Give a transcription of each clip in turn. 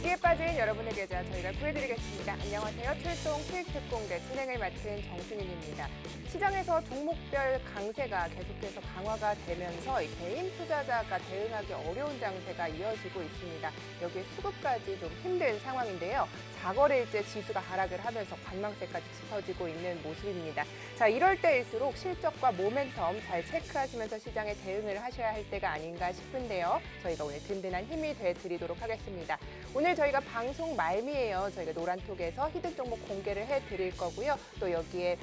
위기에 빠진 여러분의 계좌 저희가 구해드리겠습니다. 안녕하세요. 출동 수익특공대 진행을 맡은 정순인입니다. 시장에서 종목별 강세가 계속해서 강화가 되면서 개인 투자자가 대응하기 어려운 장세가 이어지고 있습니다. 여기에 수급까지 좀 힘든 상황인데요. 4거래일째 지수가 하락을 하면서 관망세까지 짙어지고 있는 모습입니다. 자, 이럴 때일수록 실적과 모멘텀 잘 체크하시면서 시장에 대응을 하셔야 할 때가 아닌가 싶은데요. 저희가 오늘 든든한 힘이 되드리도록 하겠습니다. 오늘 저희가 방송 말미에요. 저희가 노란톡에서 히든 종목 공개를 해드릴 거고요. 또 여기에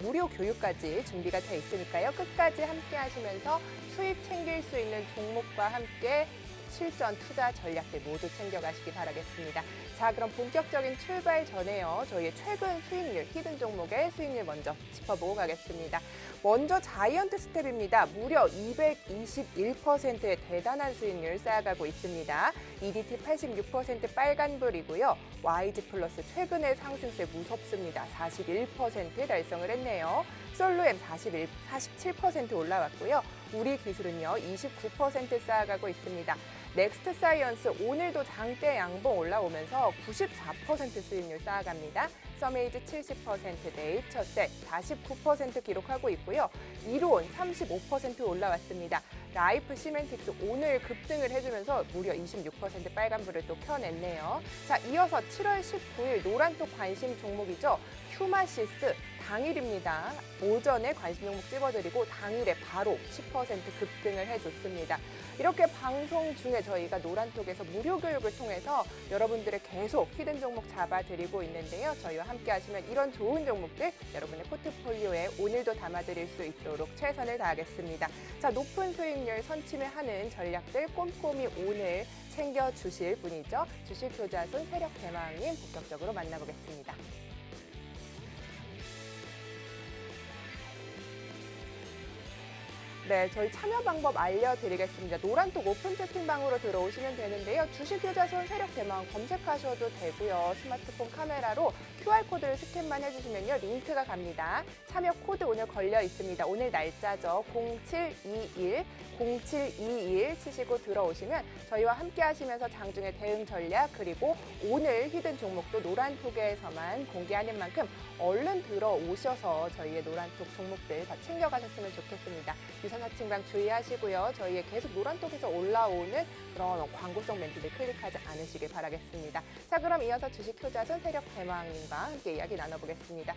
무료 교육까지 준비가 돼 있으니까요. 끝까지 함께 하시면서 수익 챙길 수 있는 종목과 함께 실전 투자 전략들 모두 챙겨가시기 바라겠습니다. 자, 그럼 본격적인 출발 전에요. 저희의 최근 수익률, 히든 종목의 수익률 먼저 짚어보고 가겠습니다. 먼저 자이언트 스텝입니다. 무려 221%의 대단한 수익률 쌓아가고 있습니다. EDT 86% 빨간불이고요. YG 플러스 최근의 상승세 무섭습니다. 41% 달성을 했네요. 솔로엠 47% 올라왔고요. 우리 기술은요 29% 쌓아가고 있습니다. 넥스트 사이언스 오늘도 장대 양봉 올라오면서 94% 수익률 쌓아갑니다. 서메이즈 70%, 네이처셀 49% 기록하고 있고요. 이로온 35% 올라왔습니다. 라이프 시멘틱스 오늘 급등을 해주면서 무려 26% 빨간불을 또 켜냈네요. 자, 이어서 7월 19일 노란톡 관심 종목이죠. 휴마시스 당일입니다. 오전에 관심 종목 찝어드리고 당일에 바로 10% 급등을 해줬습니다. 이렇게 방송 중에 저희가 노란톡에서 무료 교육을 통해서 여러분들의 계속 히든 종목 잡아드리고 있는데요. 저희와 함께 하시면 이런 좋은 종목들 여러분의 포트폴리오에 오늘도 담아드릴 수 있도록 최선을 다하겠습니다. 자, 높은 수익률 선취하는 전략들 꼼꼼히 오늘 챙겨주실 분이죠. 주식효자손 세력대마왕님 본격적으로 만나보겠습니다. 네, 저희 참여 방법 알려드리겠습니다. 노란톡 오픈 채팅방으로 들어오시면 되는데요. 주식효자손 세력대마왕 검색하셔도 되고요. 스마트폰 카메라로 QR코드를 스캔만 해주시면요. 링크가 갑니다. 참여 코드 오늘 걸려 있습니다. 오늘 날짜죠. 0721 치시고 들어오시면 저희와 함께 하시면서 장중에 대응 전략 그리고 오늘 히든 종목도 노란톡에서만 공개하는 만큼 얼른 들어오셔서 저희의 노란톡 종목들 다 챙겨가셨으면 좋겠습니다. 유선사칭방 주의하시고요. 저희의 계속 노란톡에서 올라오는 그런 광고성 멘트들 클릭하지 않으시길 바라겠습니다. 자, 그럼 이어서 주식효자손 세력대마왕님과 함께 이야기 나눠보겠습니다.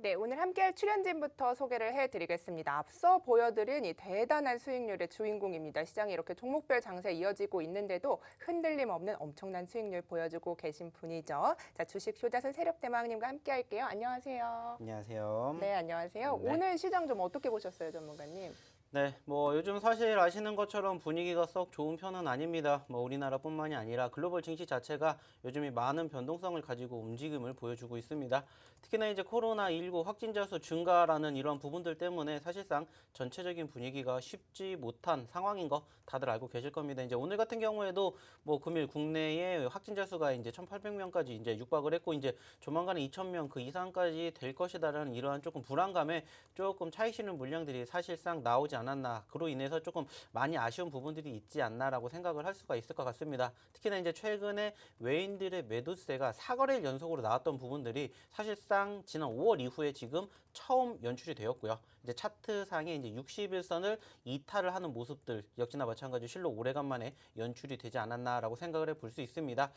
네, 오늘 함께할 출연진부터 소개를 해드리겠습니다. 앞서 보여드린 이 대단한 수익률의 주인공입니다. 시장이 이렇게 종목별 장세 이어지고 있는데도 흔들림 없는 엄청난 수익률 보여주고 계신 분이죠. 자, 주식효자손 세력대마왕님과 함께할게요. 안녕하세요. 안녕하세요. 네, 안녕하세요. 네. 오늘 시장 좀 어떻게 보셨어요, 전문가님? 네, 요즘 사실 아시는 것처럼 분위기가 썩 좋은 편은 아닙니다. 우리나라뿐만이 아니라 글로벌 증시 자체가 요즘이 많은 변동성을 가지고 움직임을 보여주고 있습니다. 특히나 이제 코로나19 확진자 수 증가라는 이런 부분들 때문에 사실상 전체적인 분위기가 쉽지 못한 상황인 거 다들 알고 계실 겁니다. 이제 오늘 같은 경우에도 금일 국내에 확진자 수가 이제 1,800명까지 이제 육박을 했고 이제 조만간에 2,000명 그 이상까지 될 것이다라는 이러한 조금 불안감에 조금 차익 실는 물량들이 사실상 나오지 않았나, 그로 인해서 조금 많이 아쉬운 부분들이 있지 않나라고 생각을 할 수가 있을 것 같습니다. 특히나 이제 최근에 외인들의 매도세가 4거래일 연속으로 나왔던 부분들이 사실상 지난 5월 이후에 지금 처음 연출이 되었고요. 이제 차트상에 이제 60일선을 이탈을 하는 모습들 역시나 마찬가지로 실로 오래간만에 연출이 되지 않았나라고 생각을 해볼 수 있습니다.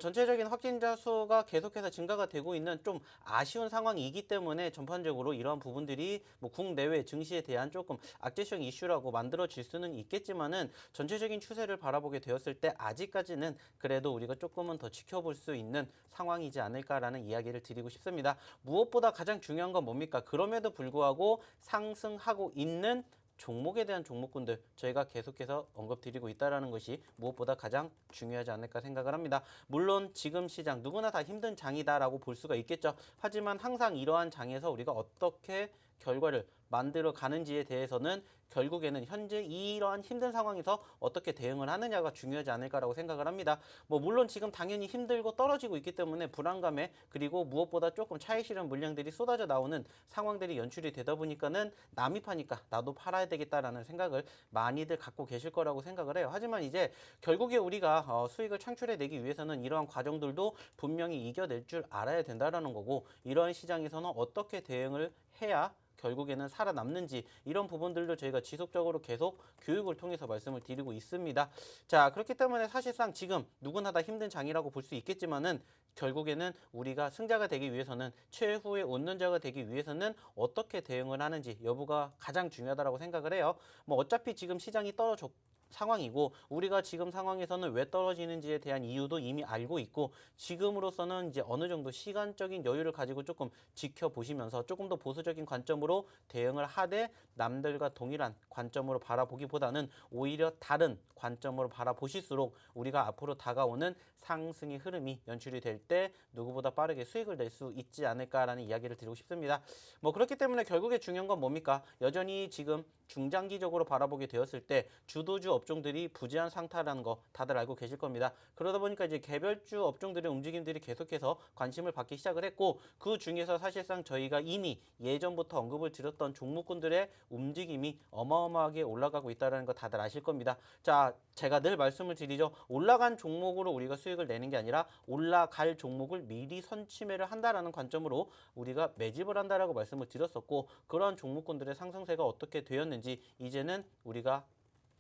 전체적인 확진자 수가 계속해서 증가가 되고 있는 좀 아쉬운 상황이기 때문에 전반적으로 이러한 부분들이 국내외 증시에 대한 조금 국제적 이슈라고 만들어질 수는 있겠지만은 전체적인 추세를 바라보게 되었을 때 아직까지는 그래도 우리가 조금은 더 지켜볼 수 있는 상황이지 않을까라는 이야기를 드리고 싶습니다. 무엇보다 가장 중요한 건 뭡니까? 그럼에도 불구하고 상승하고 있는 종목에 대한 종목군들 저희가 계속해서 언급드리고 있다는 것이 무엇보다 가장 중요하지 않을까 생각을 합니다. 물론 지금 시장 누구나 다 힘든 장이다라고 볼 수가 있겠죠. 하지만 항상 이러한 장에서 우리가 어떻게 결과를 만들어 가는지에 대해서는 결국에는 현재 이러한 힘든 상황에서 어떻게 대응을 하느냐가 중요하지 않을까라고 생각을 합니다. 물론 지금 당연히 힘들고 떨어지고 있기 때문에 불안감에 그리고 무엇보다 조금 차익 실현 물량들이 쏟아져 나오는 상황들이 연출이 되다 보니까는 남이 파니까 나도 팔아야 되겠다라는 생각을 많이들 갖고 계실 거라고 생각을 해요. 하지만 이제 결국에 우리가 수익을 창출해내기 위해서는 이러한 과정들도 분명히 이겨낼 줄 알아야 된다라는 거고 이러한 시장에서는 어떻게 대응을 해야 결국에는 살아남는지 이런 부분들도 저희가 지속적으로 계속 교육을 통해서 말씀을 드리고 있습니다. 자, 그렇기 때문에 사실상 지금 누구나 다 힘든 장이라고 볼 수 있겠지만은 결국에는 우리가 승자가 되기 위해서는 최후의 온전자가 되기 위해서는 어떻게 대응을 하는지 여부가 가장 중요하다고 생각을 해요. 어차피 지금 시장이 떨어졌 상황이고 우리가 지금 상황에서는 왜 떨어지는지에 대한 이유도 이미 알고 있고 지금으로서는 이제 어느 정도 시간적인 여유를 가지고 조금 지켜보시면서 조금 더 보수적인 관점으로 대응을 하되 남들과 동일한 관점으로 바라보기보다는 오히려 다른 관점으로 바라보실수록 우리가 앞으로 다가오는 상승의 흐름이 연출이 될 때 누구보다 빠르게 수익을 낼 수 있지 않을까라는 이야기를 드리고 싶습니다. 그렇기 때문에 결국에 중요한 건 뭡니까? 여전히 지금 중장기적으로 바라보게 되었을 때 주도주 업종들이 부재한 상태라는 거 다들 알고 계실 겁니다. 그러다 보니까 이제 개별주 업종들의 움직임들이 계속해서 관심을 받기 시작을 했고 그 중에서 사실상 저희가 이미 예전부터 언급을 드렸던 종목군들의 움직임이 어마어마하게 올라가고 있다는 거 다들 아실 겁니다. 자, 제가 늘 말씀을 드리죠. 올라간 종목으로 우리가 수익을 내는 게 아니라 올라갈 종목을 미리 선취매를 한다라는 관점으로 우리가 매집을 한다라고 말씀을 드렸었고 그런 종목군들의 상승세가 어떻게 되었는지 이제는 우리가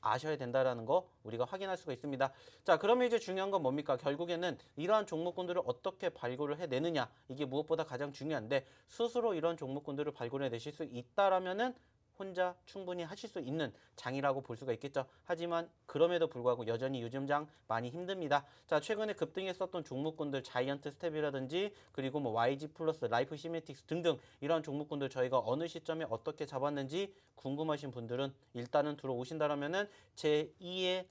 아셔야 된다라는 거 우리가 확인할 수가 있습니다. 자, 그러면 이제 중요한 건 뭡니까? 결국에는 이러한 종목군들을 어떻게 발굴을 해내느냐 이게 무엇보다 가장 중요한데 스스로 이런 종목군들을 발굴해내실 수 있다라면은 혼자 충분히 하실 수 있는 장이라고 볼 수가 있겠죠. 하지만 그럼에도 불구하고 여전히 요즘 장 많이 힘듭니다. 자, 최근에 급등했었던 종목군들 자이언트 스텝이라든지 그리고 YG 플러스, 라이프 시메틱스 등등 이런 종목군들 저희가 어느 시점에 어떻게 잡았는지 궁금하신 분들은 일단은 들어오신다라면은 제2의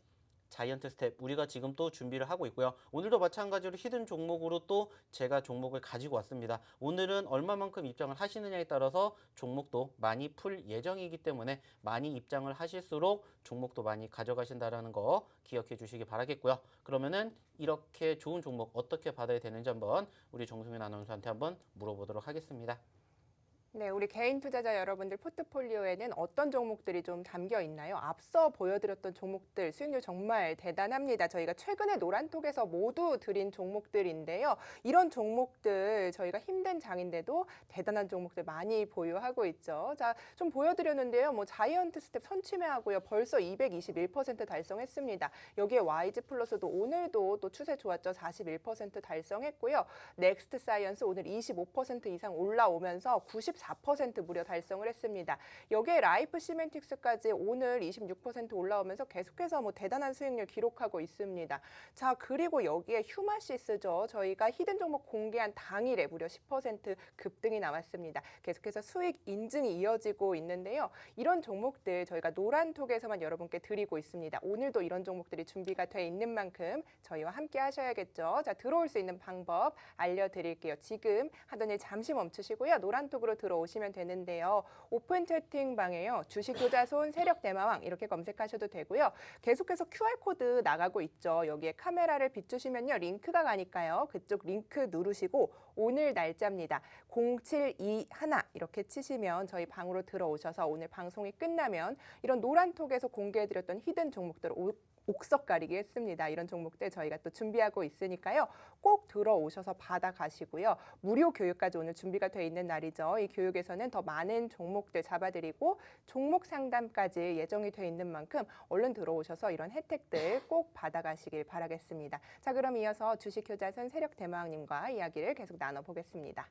자이언트 스텝 우리가 지금 또 준비를 하고 있고요. 오늘도 마찬가지로 히든 종목으로 또 제가 종목을 가지고 왔습니다. 오늘은 얼마만큼 입장을 하시느냐에 따라서 종목도 많이 풀 예정이기 때문에 많이 입장을 하실수록 종목도 많이 가져가신다는 거 기억해 주시기 바라겠고요. 그러면은 이렇게 좋은 종목 어떻게 받아야 되는지 한번 우리 정수민 아나운서한테 한번 물어보도록 하겠습니다. 네, 우리 개인 투자자 여러분들 포트폴리오에는 어떤 종목들이 좀 담겨 있나요? 앞서 보여드렸던 종목들 수익률 정말 대단합니다. 저희가 최근에 노란톡에서 모두 드린 종목들인데요. 이런 종목들 저희가 힘든 장인데도 대단한 종목들 많이 보유하고 있죠. 자, 좀 보여드렸는데요. 자이언트 스텝 선취매하고요. 벌써 221% 달성했습니다. 여기에 YG 플러스도 오늘도 또 추세 좋았죠. 41% 달성했고요. 넥스트 사이언스 오늘 25% 이상 올라오면서 94% 무려 달성을 했습니다. 여기에 라이프 시멘틱스까지 오늘 26% 올라오면서 계속해서 대단한 수익률 기록하고 있습니다. 자, 그리고 여기에 휴마시스죠. 저희가 히든 종목 공개한 당일에 무려 10% 급등이 나왔습니다. 계속해서 수익 인증이 이어지고 있는데요. 이런 종목들 저희가 노란톡에서만 여러분께 드리고 있습니다. 오늘도 이런 종목들이 준비가 돼 있는 만큼 저희와 함께 하셔야겠죠. 자, 들어올 수 있는 방법 알려드릴게요. 지금 하던 일 잠시 멈추시고요. 노란톡으로 들어오시면 되는데요. 오픈 채팅방에요. 주식투자손 세력대마왕 이렇게 검색하셔도 되고요. 계속해서 QR코드 나가고 있죠. 여기에 카메라를 비추시면요. 링크가 가니까요. 그쪽 링크 누르시고 오늘 날짜입니다. 0721 이렇게 치시면 저희 방으로 들어오셔서 오늘 방송이 끝나면 이런 노란톡에서 공개해드렸던 히든 종목들을 옥석 가리기 했습니다. 이런 종목들 저희가 또 준비하고 있으니까요. 꼭 들어오셔서 받아가시고요. 무료 교육까지 오늘 준비가 돼 있는 날이죠. 이 교육에서는 더 많은 종목들 잡아드리고 종목 상담까지 예정이 돼 있는 만큼 얼른 들어오셔서 이런 혜택들 꼭 받아가시길 바라겠습니다. 자, 그럼 이어서 주식효자손 세력대마왕님과 이야기를 계속 나눠보겠습니다.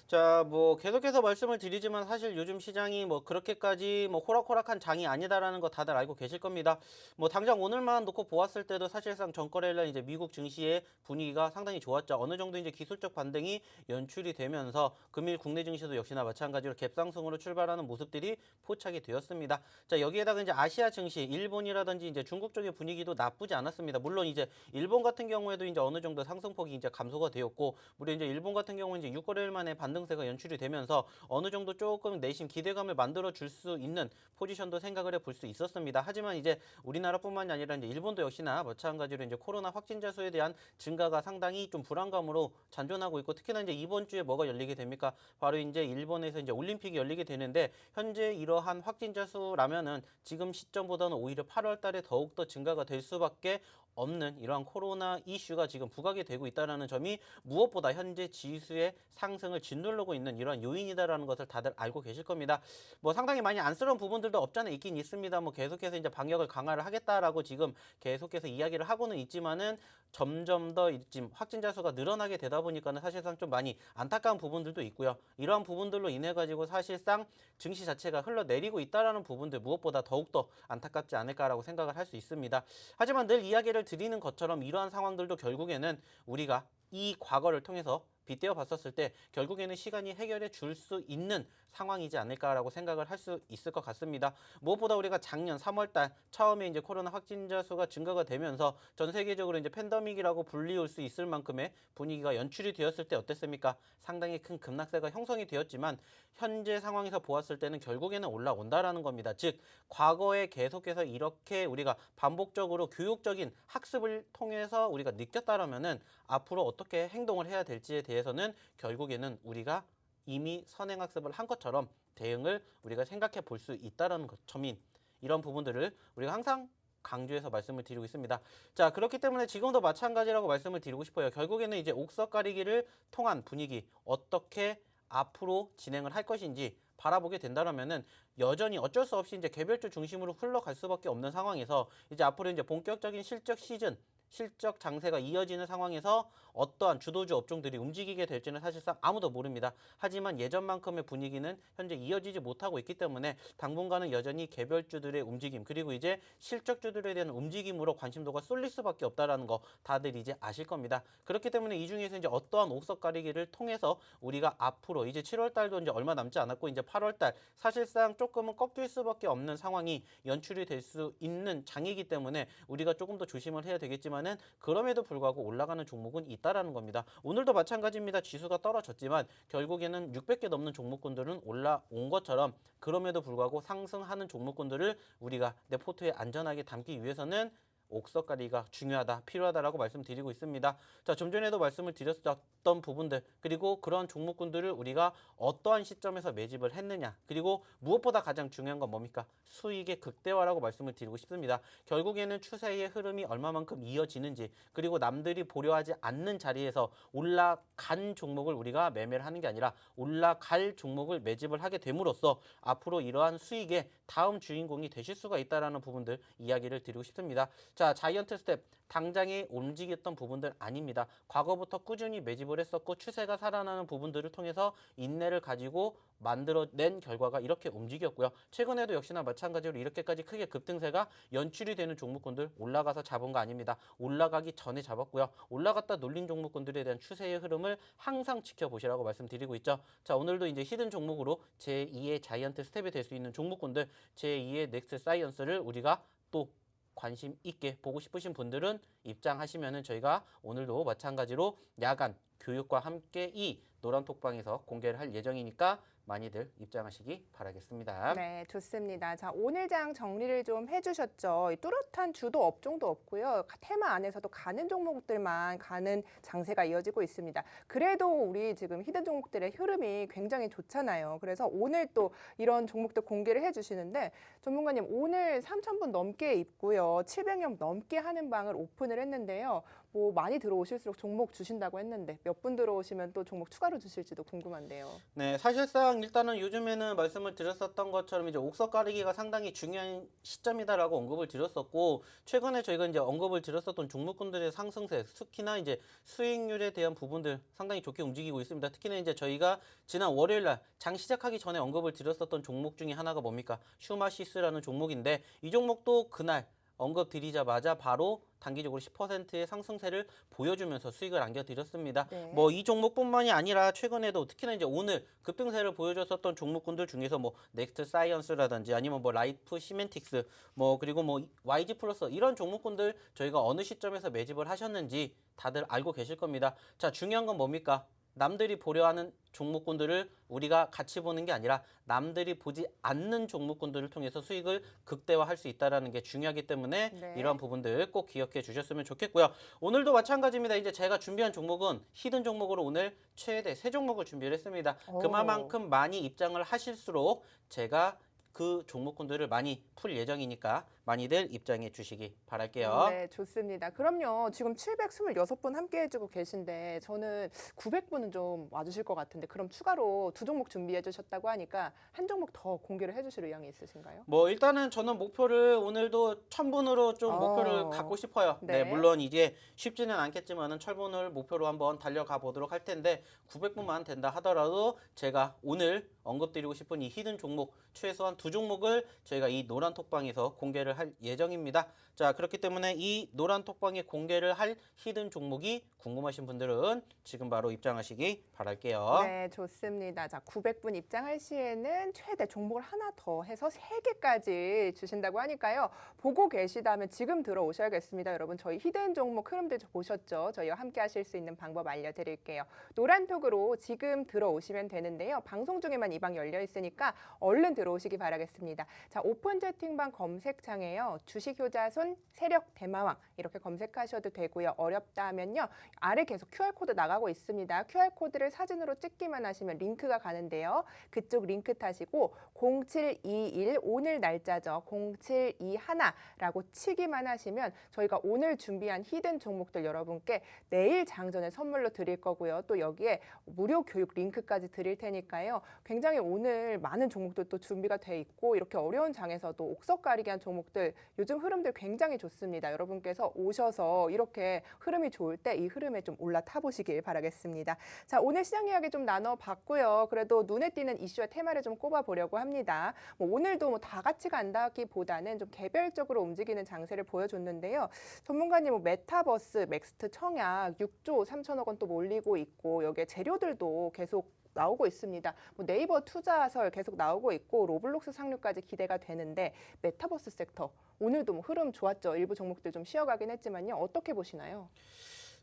자, 뭐 계속해서 말씀을 드리지만 사실 요즘 시장이 뭐 그렇게까지 뭐 호락호락한 장이 아니다라는 거 다들 알고 계실 겁니다. 뭐 당장 오늘만 놓고 보았을 때도 사실상 전거래일날 이제 미국 증시의 분위기가 상당히 좋았죠. 어느 정도 이제 기술적 반등이 연출이 되면서 금일 국내 증시도 역시나 마찬가지로 갭상승으로 출발하는 모습들이 포착이 되었습니다. 자, 여기에다가 이제 아시아 증시, 일본이라든지 이제 중국 쪽의 분위기도 나쁘지 않았습니다. 물론 이제 일본 같은 경우에도 이제 어느 정도 상승폭이 이제 감소가 되었고, 물론 이제 일본 같은 경우는 이제 6거래일 만에 반등세가 연출이 되면서 어느 정도 조금 내심 기대감을 만들어 줄 수 있는 포지션도 생각을 해볼 수 있었습니다. 하지만 이제 우리나라뿐만이 아니라 이제 일본도 역시나 마찬가지로 이제 코로나 확진자 수에 대한 증가가 상당히 좀 불안감으로 잔존하고 있고, 특히나 이제 이번 주에 뭐가 열리게 됩니까? 바로 이제 일본에서 이제 올림픽이 열리게 되는데, 현재 이러한 확진자 수라면은 지금 시점보다는 오히려 8월 달에 더욱더 증가가 될 수밖에 없는 이러한 코로나 이슈가 지금 부각이 되고 있다는 점이 무엇보다 현재 지수의 상승을 짓누르고 있는 이러한 요인이다라는 것을 다들 알고 계실 겁니다. 뭐 상당히 많이 안쓰러운 부분들도 없잖아 있긴 있습니다. 뭐 계속해서 이제 방역을 강화를 하겠다라고 지금 계속해서 이야기를 하고는 있지만은 점점 더 지금 확진자 수가 늘어나게 되다 보니까는 사실상 좀 많이 안타까운 부분들도 있고요. 이러한 부분들로 인해 가지고 사실상 증시 자체가 흘러내리고 있다라는 부분들 무엇보다 더욱더 안타깝지 않을까라고 생각을 할 수 있습니다. 하지만 늘 이야기를 드리는 것처럼 이러한 상황들도 결국에는 우리가 이 과거를 통해서 빗대어 봤었을 때 결국에는 시간이 해결해 줄 수 있는 상황이지 않을까라고 생각을 할 수 있을 것 같습니다. 무엇보다 우리가 작년 3월달 처음에 이제 코로나 확진자 수가 증가가 되면서 전 세계적으로 이제 팬데믹이라고 불리울 수 있을 만큼의 분위기가 연출이 되었을 때 어땠습니까? 상당히 큰 급락세가 형성이 되었지만 현재 상황에서 보았을 때는 결국에는 올라온다라는 겁니다. 즉 과거에 계속해서 이렇게 우리가 반복적으로 교육적인 학습을 통해서 우리가 느꼈다라면은 앞으로 어떻게 행동을 해야 될지에 대해서는 결국에는 우리가 이미 선행학습을 한 것처럼 대응을 우리가 생각해 볼 수 있다는 점인 이런 부분들을 우리가 항상 강조해서 말씀을 드리고 있습니다. 자, 그렇기 때문에 지금도 마찬가지라고 말씀을 드리고 싶어요. 결국에는 이제 옥석 가리기를 통한 분위기 어떻게 앞으로 진행을 할 것인지 바라보게 된다면은 여전히 어쩔 수 없이 이제 개별주 중심으로 흘러갈 수밖에 없는 상황에서 이제 앞으로 이제 본격적인 실적 시즌 실적 장세가 이어지는 상황에서 어떠한 주도주 업종들이 움직이게 될지는 사실상 아무도 모릅니다. 하지만 예전만큼의 분위기는 현재 이어지지 못하고 있기 때문에 당분간은 여전히 개별주들의 움직임 그리고 이제 실적주들에 대한 움직임으로 관심도가 쏠릴 수밖에 없다라는 거 다들 이제 아실 겁니다. 그렇기 때문에 이 중에서 이제 어떠한 옥석 가리기를 통해서 우리가 앞으로 이제 7월 달도 이제 얼마 남지 않았고 이제 8월 달 사실상 조금은 꺾일 수밖에 없는 상황이 연출이 될 수 있는 장이기 때문에 우리가 조금 더 조심을 해야 되겠지만 그럼에도 불구하고 올라가는 종목은 있다라는 겁니다. 오늘도 마찬가지입니다. 지수가 떨어졌지만 결국에는 600개 넘는 종목군들은 올라온 것처럼 그럼에도 불구하고 상승하는 종목군들을 우리가 내 포트에 안전하게 담기 위해서는 옥석가리가 중요하다, 필요하다라고 말씀드리고 있습니다. 자, 좀 전에도 말씀을 드렸던 부분들 그리고 그런 종목군들을 우리가 어떠한 시점에서 매집을 했느냐 그리고 무엇보다 가장 중요한 건 뭡니까? 수익의 극대화라고 말씀을 드리고 싶습니다. 결국에는 추세의 흐름이 얼마만큼 이어지는지 그리고 남들이 보려 하지 않는 자리에서 올라간 종목을 우리가 매매를 하는 게 아니라 올라갈 종목을 매집을 하게 됨으로써 앞으로 이러한 수익의 다음 주인공이 되실 수가 있다는 부분들 이야기를 드리고 싶습니다. 자, 자이언트 스텝 당장에 움직였던 부분들 아닙니다. 과거부터 꾸준히 매집을 했었고 추세가 살아나는 부분들을 통해서 인내를 가지고 만들어낸 결과가 이렇게 움직였고요. 최근에도 역시나 마찬가지로 이렇게까지 크게 급등세가 연출이 되는 종목군들 올라가서 잡은 거 아닙니다. 올라가기 전에 잡았고요. 올라갔다 놀린 종목군들에 대한 추세의 흐름을 항상 지켜보시라고 말씀드리고 있죠. 자, 오늘도 이제 히든 종목으로 제2의 자이언트 스텝이 될 수 있는 종목군들 제2의 넥스 사이언스를 우리가 또 관심 있게 보고 싶으신 분들은 입장하시면은 저희가 오늘도 마찬가지로 야간 교육과 함께 이 노란톡방에서 공개를 할 예정이니까 많이들 입장하시기 바라겠습니다. 네, 좋습니다. 자, 오늘 장 정리를 좀 해주셨죠. 이 뚜렷한 주도 업종도 없고요. 테마 안에서도 가는 종목들만 가는 장세가 이어지고 있습니다. 그래도 우리 지금 히든 종목들의 흐름이 굉장히 좋잖아요. 그래서 오늘 또 이런 종목들 공개를 해주시는데 전문가님 오늘 3,000분 넘게 있고요. 700명 넘게 하는 방을 오픈을 했는데요. 뭐 많이 들어오실수록 종목 주신다고 했는데 몇 분 들어오시면 또 종목 추가로 주실지도 궁금한데요. 네, 사실상 사실상 일단은 요즘에는 말씀을 드렸었던 것처럼 이제 옥석 가리기가 상당히 중요한 시점이다라고 언급을 드렸었고, 최근에 저희가 이제 언급을 드렸었던 종목군들의 상승세, 특히나 이제 수익률에 대한 부분들 상당히 좋게 움직이고 있습니다. 특히나 이제 저희가 지난 월요일 날 장 시작하기 전에 언급을 드렸었던 종목 중에 하나가 뭡니까? 슈마시스라는 종목인데, 이 종목도 그날 언급 드리자마자 바로 단기적으로 10%의 상승세를 보여주면서 수익을 안겨드렸습니다. 네. 뭐 이 종목뿐만이 아니라 최근에도 특히나 이제 오늘 급등세를 보여줬었던 종목군들 중에서 뭐 넥스트 사이언스라든지 아니면 뭐 라이프 시멘틱스 뭐 그리고 뭐 YG 플러스 이런 종목군들 저희가 어느 시점에서 매집을 하셨는지 다들 알고 계실 겁니다. 자, 중요한 건 뭡니까? 남들이 보려 하는 종목군들을 우리가 같이 보는 게 아니라 남들이 보지 않는 종목군들을 통해서 수익을 극대화할 수 있다는 게 중요하기 때문에 네. 이런 부분들 꼭 기억해 주셨으면 좋겠고요. 오늘도 마찬가지입니다. 이제 제가 준비한 종목은 히든 종목으로 오늘 최대 3종목을 준비를 했습니다. 오. 그만큼 많이 입장을 하실수록 제가 그 종목군들을 많이 풀 예정이니까 많이들 입장해 주시기 바랄게요. 네, 좋습니다. 그럼요. 지금 726분 함께 해주고 계신데 저는 900분은 좀 와주실 것 같은데 그럼 추가로 2종목 준비해 주셨다고 하니까 한 종목 더 공개를 해주실 의향이 있으신가요? 뭐 일단은 저는 목표를 오늘도 1000분으로 좀 목표를 갖고 싶어요. 네. 물론 이제 쉽지는 않겠지만은 1000분을 목표로 한번 달려가 보도록 할 텐데 900분만 된다 하더라도 제가 오늘 언급드리고 싶은 이 히든 종목 최소한 2종목을 저희가 이 노란 톡방에서 공개를 할 예정입니다. 자, 그렇기 때문에 이 노란 톡방에 공개를 할 히든 종목이 궁금하신 분들은 지금 바로 입장하시기 바랄게요. 네, 좋습니다. 자, 900분 입장할 시에는 최대 종목을 하나 더 해서 3개까지 주신다고 하니까요. 보고 계시다면 지금 들어오셔야겠습니다. 여러분, 저희 히든 종목 흐름들 보셨죠? 저희와 함께 하실 수 있는 방법 알려드릴게요. 노란톡으로 지금 들어오시면 되는데요. 방송 중에만 이 방 열려 있으니까 얼른 들어오시기 바라겠습니다. 자, 오픈 채팅방 검색창에요. 주식효자손 세력 대마왕 이렇게 검색하셔도 되고요. 어렵다 하면요. 아래 계속 QR코드 나가고 있습니다. QR코드를 사진으로 찍기만 하시면 링크가 가는데요. 그쪽 링크 타시고 0721 오늘 날짜죠. 0721라고 치기만 하시면 저희가 오늘 준비한 히든 종목들 여러분께 내일 장전에 선물로 드릴 거고요. 또 여기에 무료 교육 링크까지 드릴 테니까요. 굉장히 오늘 많은 종목들 또 준비가 돼 있고 이렇게 어려운 장에서도 옥석 가리기 한 종목들 요즘 흐름들 굉장히 좋습니다. 여러분께서 오셔서 이렇게 흐름이 좋을 때 이 흐름에 좀 올라타 보시길 바라겠습니다. 자, 오늘 시장 이야기 좀 나눠봤고요. 그래도 눈에 띄는 이슈와 테마를 좀 꼽아보려고 합니다. 뭐 오늘도 뭐 다 같이 간다기보다는 좀 개별적으로 움직이는 장세를 보여줬는데요. 전문가님 뭐 메타버스, 넥스트 청약 6조 3천억 원 또 몰리고 있고 여기에 재료들도 계속 나오고 있습니다. 뭐 네이버 투자설 계속 나오고 있고 로블록스 상륙까지 기대가 되는데 메타버스 섹터 오늘도 뭐 흐름 좋았죠. 일부 종목들 좀 쉬어가긴 했지만요. 어떻게 보시나요?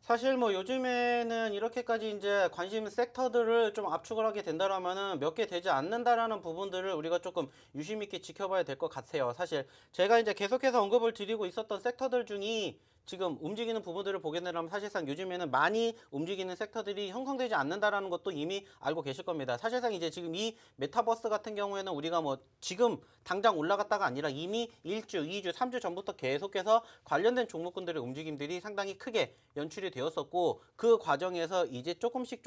사실 뭐 요즘에는 이렇게까지 이제 관심 섹터들을 좀 압축을 하게 된다라면은 몇 개 되지 않는다라는 부분들을 우리가 조금 유심 있게 지켜봐야 될 것 같아요. 사실 제가 이제 계속해서 언급을 드리고 있었던 섹터들 중이 지금 움직이는 부분들을 보게 되면 사실상 요즘에는 많이 움직이는 섹터들이 형성되지 않는다라는 것도 이미 알고 계실 겁니다. 사실상 이제 지금 이 메타버스 같은 경우에는 우리가 뭐 지금 당장 올라갔다가 아니라 이미 1주, 2주, 3주 전부터 계속해서 관련된 종목군들의 움직임들이 상당히 크게 연출이 되었었고 그 과정에서 이제 조금씩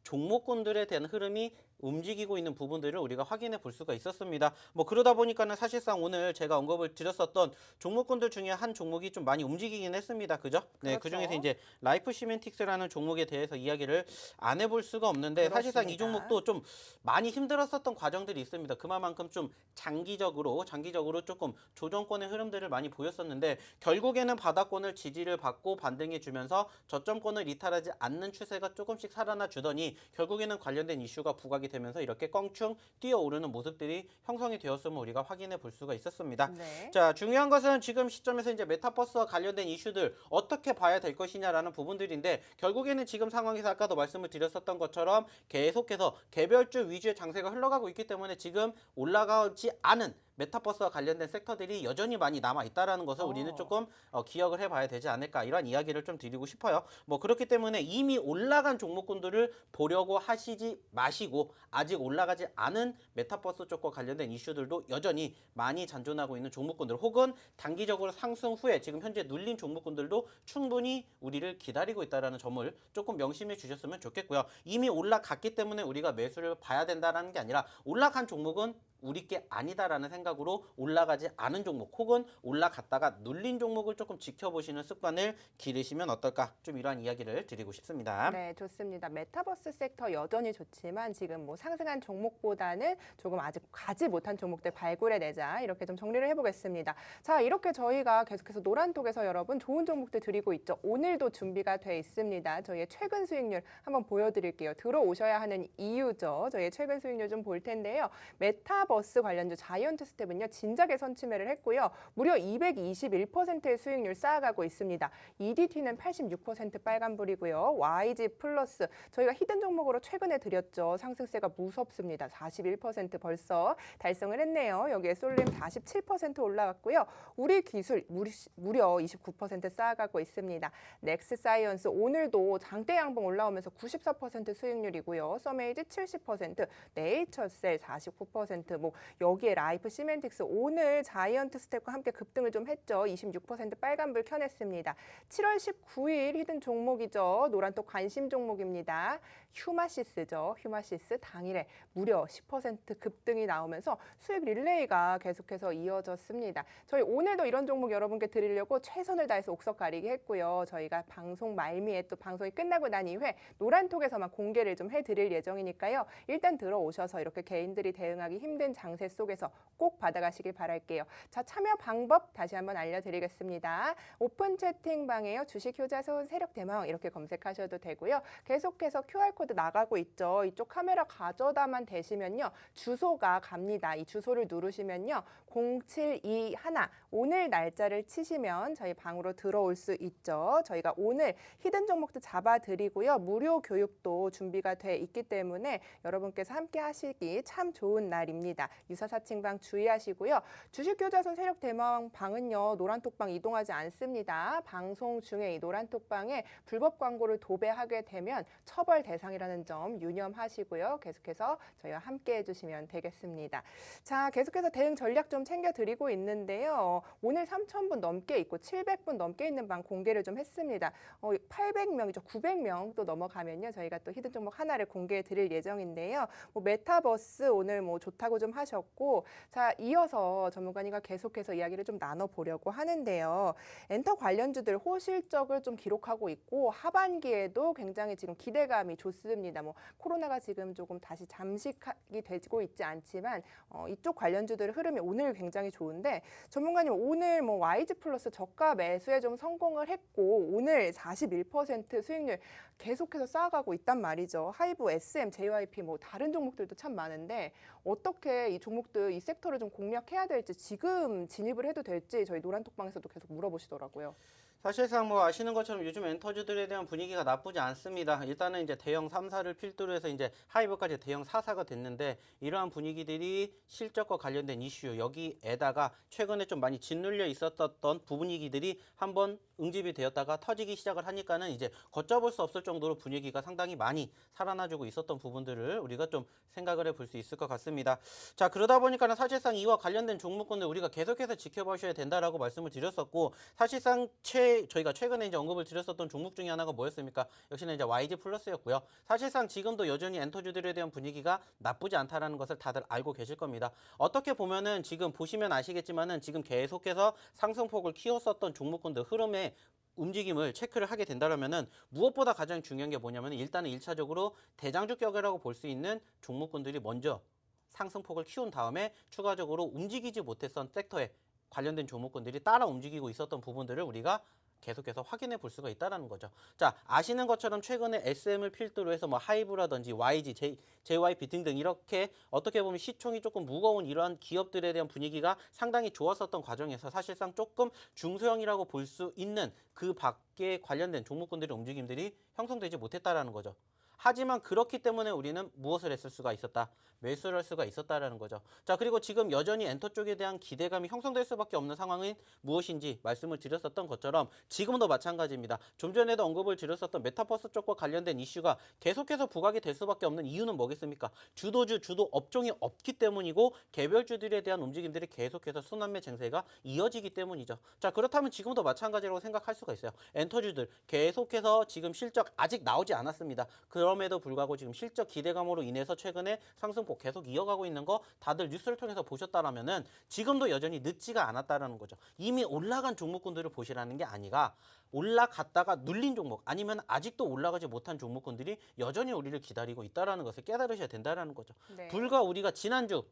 종목군들에 대한 흐름이 움직이고 있는 부분들을 우리가 확인해 볼 수가 있었습니다. 뭐 그러다 보니까는 사실상 오늘 제가 언급을 드렸었던 종목군들 중에 한 종목이 좀 많이 움직이긴 했습니다. 그죠? 네, 그렇죠. 그중에서 이제 라이프 시멘틱스라는 종목에 대해서 이야기를 안 해볼 수가 없는데 사실상 이 그렇습니다. 종목도 좀 많이 힘들었었던 과정들이 있습니다. 그만큼 좀 장기적으로 조금 조정권의 흐름들을 많이 보였었는데 결국에는 바닥권을 지지를 받고 반등해 주면서 저점권을 이탈하지 않는 추세가 조금씩 살아나 주더니 결국에는 관련된 이슈가 부각이 되면서 이렇게 껑충 뛰어오르는 모습들이 형성이 되었음을 우리가 확인해 볼 수가 있었습니다. 네. 자, 중요한 것은 지금 시점에서 이제 메타버스와 관련된 이슈들 어떻게 봐야 될 것이냐라는 부분들인데 결국에는 지금 상황에서 아까도 말씀을 드렸었던 것처럼 계속해서 개별주 위주의 장세가 흘러가고 있기 때문에 지금 올라가지 않은 메타버스와 관련된 섹터들이 여전히 많이 남아 있다라는 것을 우리는 조금 기억을 해봐야 되지 않을까 이런 이야기를 좀 드리고 싶어요. 뭐 그렇기 때문에 이미 올라간 종목군들을 보려고 하시지 마시고 아직 올라가지 않은 메타버스 쪽과 관련된 이슈들도 여전히 많이 잔존하고 있는 종목군들 혹은 단기적으로 상승 후에 지금 현재 눌린 종목군들도 충분히 우리를 기다리고 있다는 점을 조금 명심해 주셨으면 좋겠고요. 이미 올라갔기 때문에 우리가 매수를 봐야 된다는 게 아니라 올라간 종목은 우리 게 아니다라는 생각으로 올라가지 않은 종목 혹은 올라갔다가 눌린 종목을 조금 지켜보시는 습관을 기르시면 어떨까 좀 이러한 이야기를 드리고 싶습니다. 네, 좋습니다. 메타버스 섹터 여전히 좋지만 지금 뭐 상승한 종목보다는 조금 아직 가지 못한 종목들 발굴해내자 이렇게 좀 정리를 해보겠습니다. 자, 이렇게 저희가 계속해서 노란톡에서 여러분 좋은 종목들 드리고 있죠. 오늘도 준비가 돼 있습니다. 저희의 최근 수익률 한번 보여드릴게요. 들어오셔야 하는 이유죠. 저희의 최근 수익률 좀 볼 텐데요. 메타버스 관련주 자이언트 스텝은요. 진작에 선취매를 했고요. 무려 221%의 수익률 쌓아가고 있습니다. EDT는 86% 빨간불이고요. YG 플러스 저희가 히든 종목으로 최근에 드렸죠. 상승세가 무섭습니다. 41% 벌써 달성을 했네요. 여기에 솔림 47% 올라갔고요. 우리 기술 무려 29% 쌓아가고 있습니다. 넥스 사이언스 오늘도 장대 양봉 올라오면서 94% 수익률이고요. 서메이지 70%, 네이처셀 49%, 뭐 여기에 라이프 시멘틱스 오늘 자이언트 스텝과 함께 급등을 좀 했죠. 26% 빨간불 켜냈습니다. 7월 19일 히든 종목이죠. 노란톡 관심 종목입니다. 휴마시스죠. 휴마시스 당일에 무려 10% 급등이 나오면서 수익 릴레이가 계속해서 이어졌습니다. 저희 오늘도 이런 종목 여러분께 드리려고 최선을 다해서 옥석 가리기 했고요. 저희가 방송 말미에 또 방송이 끝나고 난 이후에 노란톡에서만 공개를 좀 해드릴 예정이니까요. 일단 들어오셔서 이렇게 개인들이 대응하기 힘든 장세 속에서 꼭 받아가시길 바랄게요. 자, 참여 방법 다시 한번 알려드리겠습니다. 오픈 채팅방에요. 주식 효자손 세력 대망 이렇게 검색하셔도 되고요. 계속해서 QR코드 나가고 있죠. 이쪽 카메라 가져다만 대시면요. 주소가 갑니다. 이 주소를 누르시면요. 0721 오늘 날짜를 치시면 저희 방으로 들어올 수 있죠. 저희가 오늘 히든 종목도 잡아드리고요. 무료 교육도 준비가 돼 있기 때문에 여러분께서 함께 하시기 참 좋은 날입니다. 유사사칭방 주의하시고요. 주식교자손 세력 대망 방은요. 노란톡방 이동하지 않습니다. 방송 중에 이 노란톡방에 불법 광고를 도배하게 되면 처벌 대상이라는 점 유념하시고요. 계속해서 저희와 함께 해주시면 되겠습니다. 자, 계속해서 대응 전략 좀 챙겨드리고 있는데요. 오늘 3,000분 넘게 있고 700분 넘게 있는 방 공개를 좀 했습니다. 800명이죠. 900명 또 넘어가면요. 저희가 또 히든 종목 하나를 공개해 드릴 예정인데요. 뭐 메타버스 오늘 뭐 좋다고 좀 하셨고 자, 이어서 전문가님과 계속해서 이야기를 좀 나눠보려고 하는데요. 엔터 관련주들 호실적을 좀 기록하고 있고 하반기에도 굉장히 지금 기대감이 좋습니다. 뭐 코로나가 지금 조금 다시 잠식이 되고 있지 않지만 이쪽 관련주들 흐름이 오늘 굉장히 좋은데 전문가님 오늘 뭐 YG 플러스 저가 매수에 좀 성공을 했고 오늘 41% 수익률 계속해서 쌓아가고 있단 말이죠. 하이브, SM, JYP 뭐 다른 종목들도 참 많은데 어떻게 이 종목들 이 섹터를 좀 공략해야 될지 지금 진입을 해도 될지 저희 노란톡방에서도 계속 물어보시더라고요. 사실상 뭐 아시는 것처럼 요즘 엔터주들에 대한 분위기가 나쁘지 않습니다. 일단은 이제 대형 3사를 필두로 해서 이제 하이브까지 대형 4사가 됐는데 이러한 분위기들이 실적과 관련된 이슈 여기에다가 최근에 좀 많이 짓눌려 있었던 분위기들이 한번 응집이 되었다가 터지기 시작을 하니까는 이제 걷잡을 수 없을 정도로 분위기가 상당히 많이 살아나주고 있었던 부분들을 우리가 좀 생각을 해볼 수 있을 것 같습니다. 자, 그러다 보니까는 사실상 이와 관련된 종목군들 우리가 계속해서 지켜보셔야 된다라고 말씀을 드렸었고 사실상 저희가 최근에 이제 언급을 드렸었던 종목 중에 하나가 뭐였습니까? 역시나 이제 YG 플러스였고요. 사실상 지금도 여전히 엔터주들에 대한 분위기가 나쁘지 않다라는 것을 다들 알고 계실 겁니다. 어떻게 보면은 지금 보시면 아시겠지만은 지금 계속해서 상승폭을 키웠었던 종목군들 흐름에 움직임을 체크를 하게 된다면은 무엇보다 가장 중요한 게 뭐냐면 일단은 1차적으로 대장주격이라고 볼 수 있는 종목군들이 먼저 상승폭을 키운 다음에 추가적으로 움직이지 못했던 섹터에 관련된 종목군들이 따라 움직이고 있었던 부분들을 우리가 계속해서 확인해 볼 수가 있다는 거죠. 자, 아시는 것처럼 최근에 SM을 필두로 해서 뭐 하이브라든지 YG, JYP 등등 이렇게 어떻게 보면 시총이 조금 무거운 이러한 기업들에 대한 분위기가 상당히 좋았었던 과정에서 사실상 조금 중소형이라고 볼 수 있는 그 밖에 관련된 종목군들의 움직임들이 형성되지 못했다라는 거죠. 하지만 그렇기 때문에 우리는 무엇을 했을 수가 있었다? 매수를 할 수가 있었다라는 거죠. 자, 그리고 지금 여전히 엔터 쪽에 대한 기대감이 형성될 수밖에 없는 상황은 무엇인지 말씀을 드렸었던 것처럼 지금도 마찬가지입니다. 좀 전에도 언급을 드렸었던 메타버스 쪽과 관련된 이슈가 계속해서 부각이 될 수밖에 없는 이유는 뭐겠습니까? 주도주, 주도 업종이 없기 때문이고 개별주들에 대한 움직임들이 계속해서 순환매 쟁세가 이어지기 때문이죠. 자, 그렇다면 지금도 마찬가지라고 생각할 수가 있어요. 엔터주들 계속해서 지금 실적 아직 나오지 않았습니다. 그럼에도 불구하고 지금 실적 기대감으로 인해서 최근에 상승폭 계속 이어가고 있는 거 다들 뉴스를 통해서 보셨다라면은 지금도 여전히 늦지가 않았다라는 거죠. 이미 올라간 종목군들을 보시라는 게 아니라 올라갔다가 눌린 종목 아니면 아직도 올라가지 못한 종목군들이 여전히 우리를 기다리고 있다라는 것을 깨달으셔야 된다라는 거죠. 네. 불과 우리가 지난주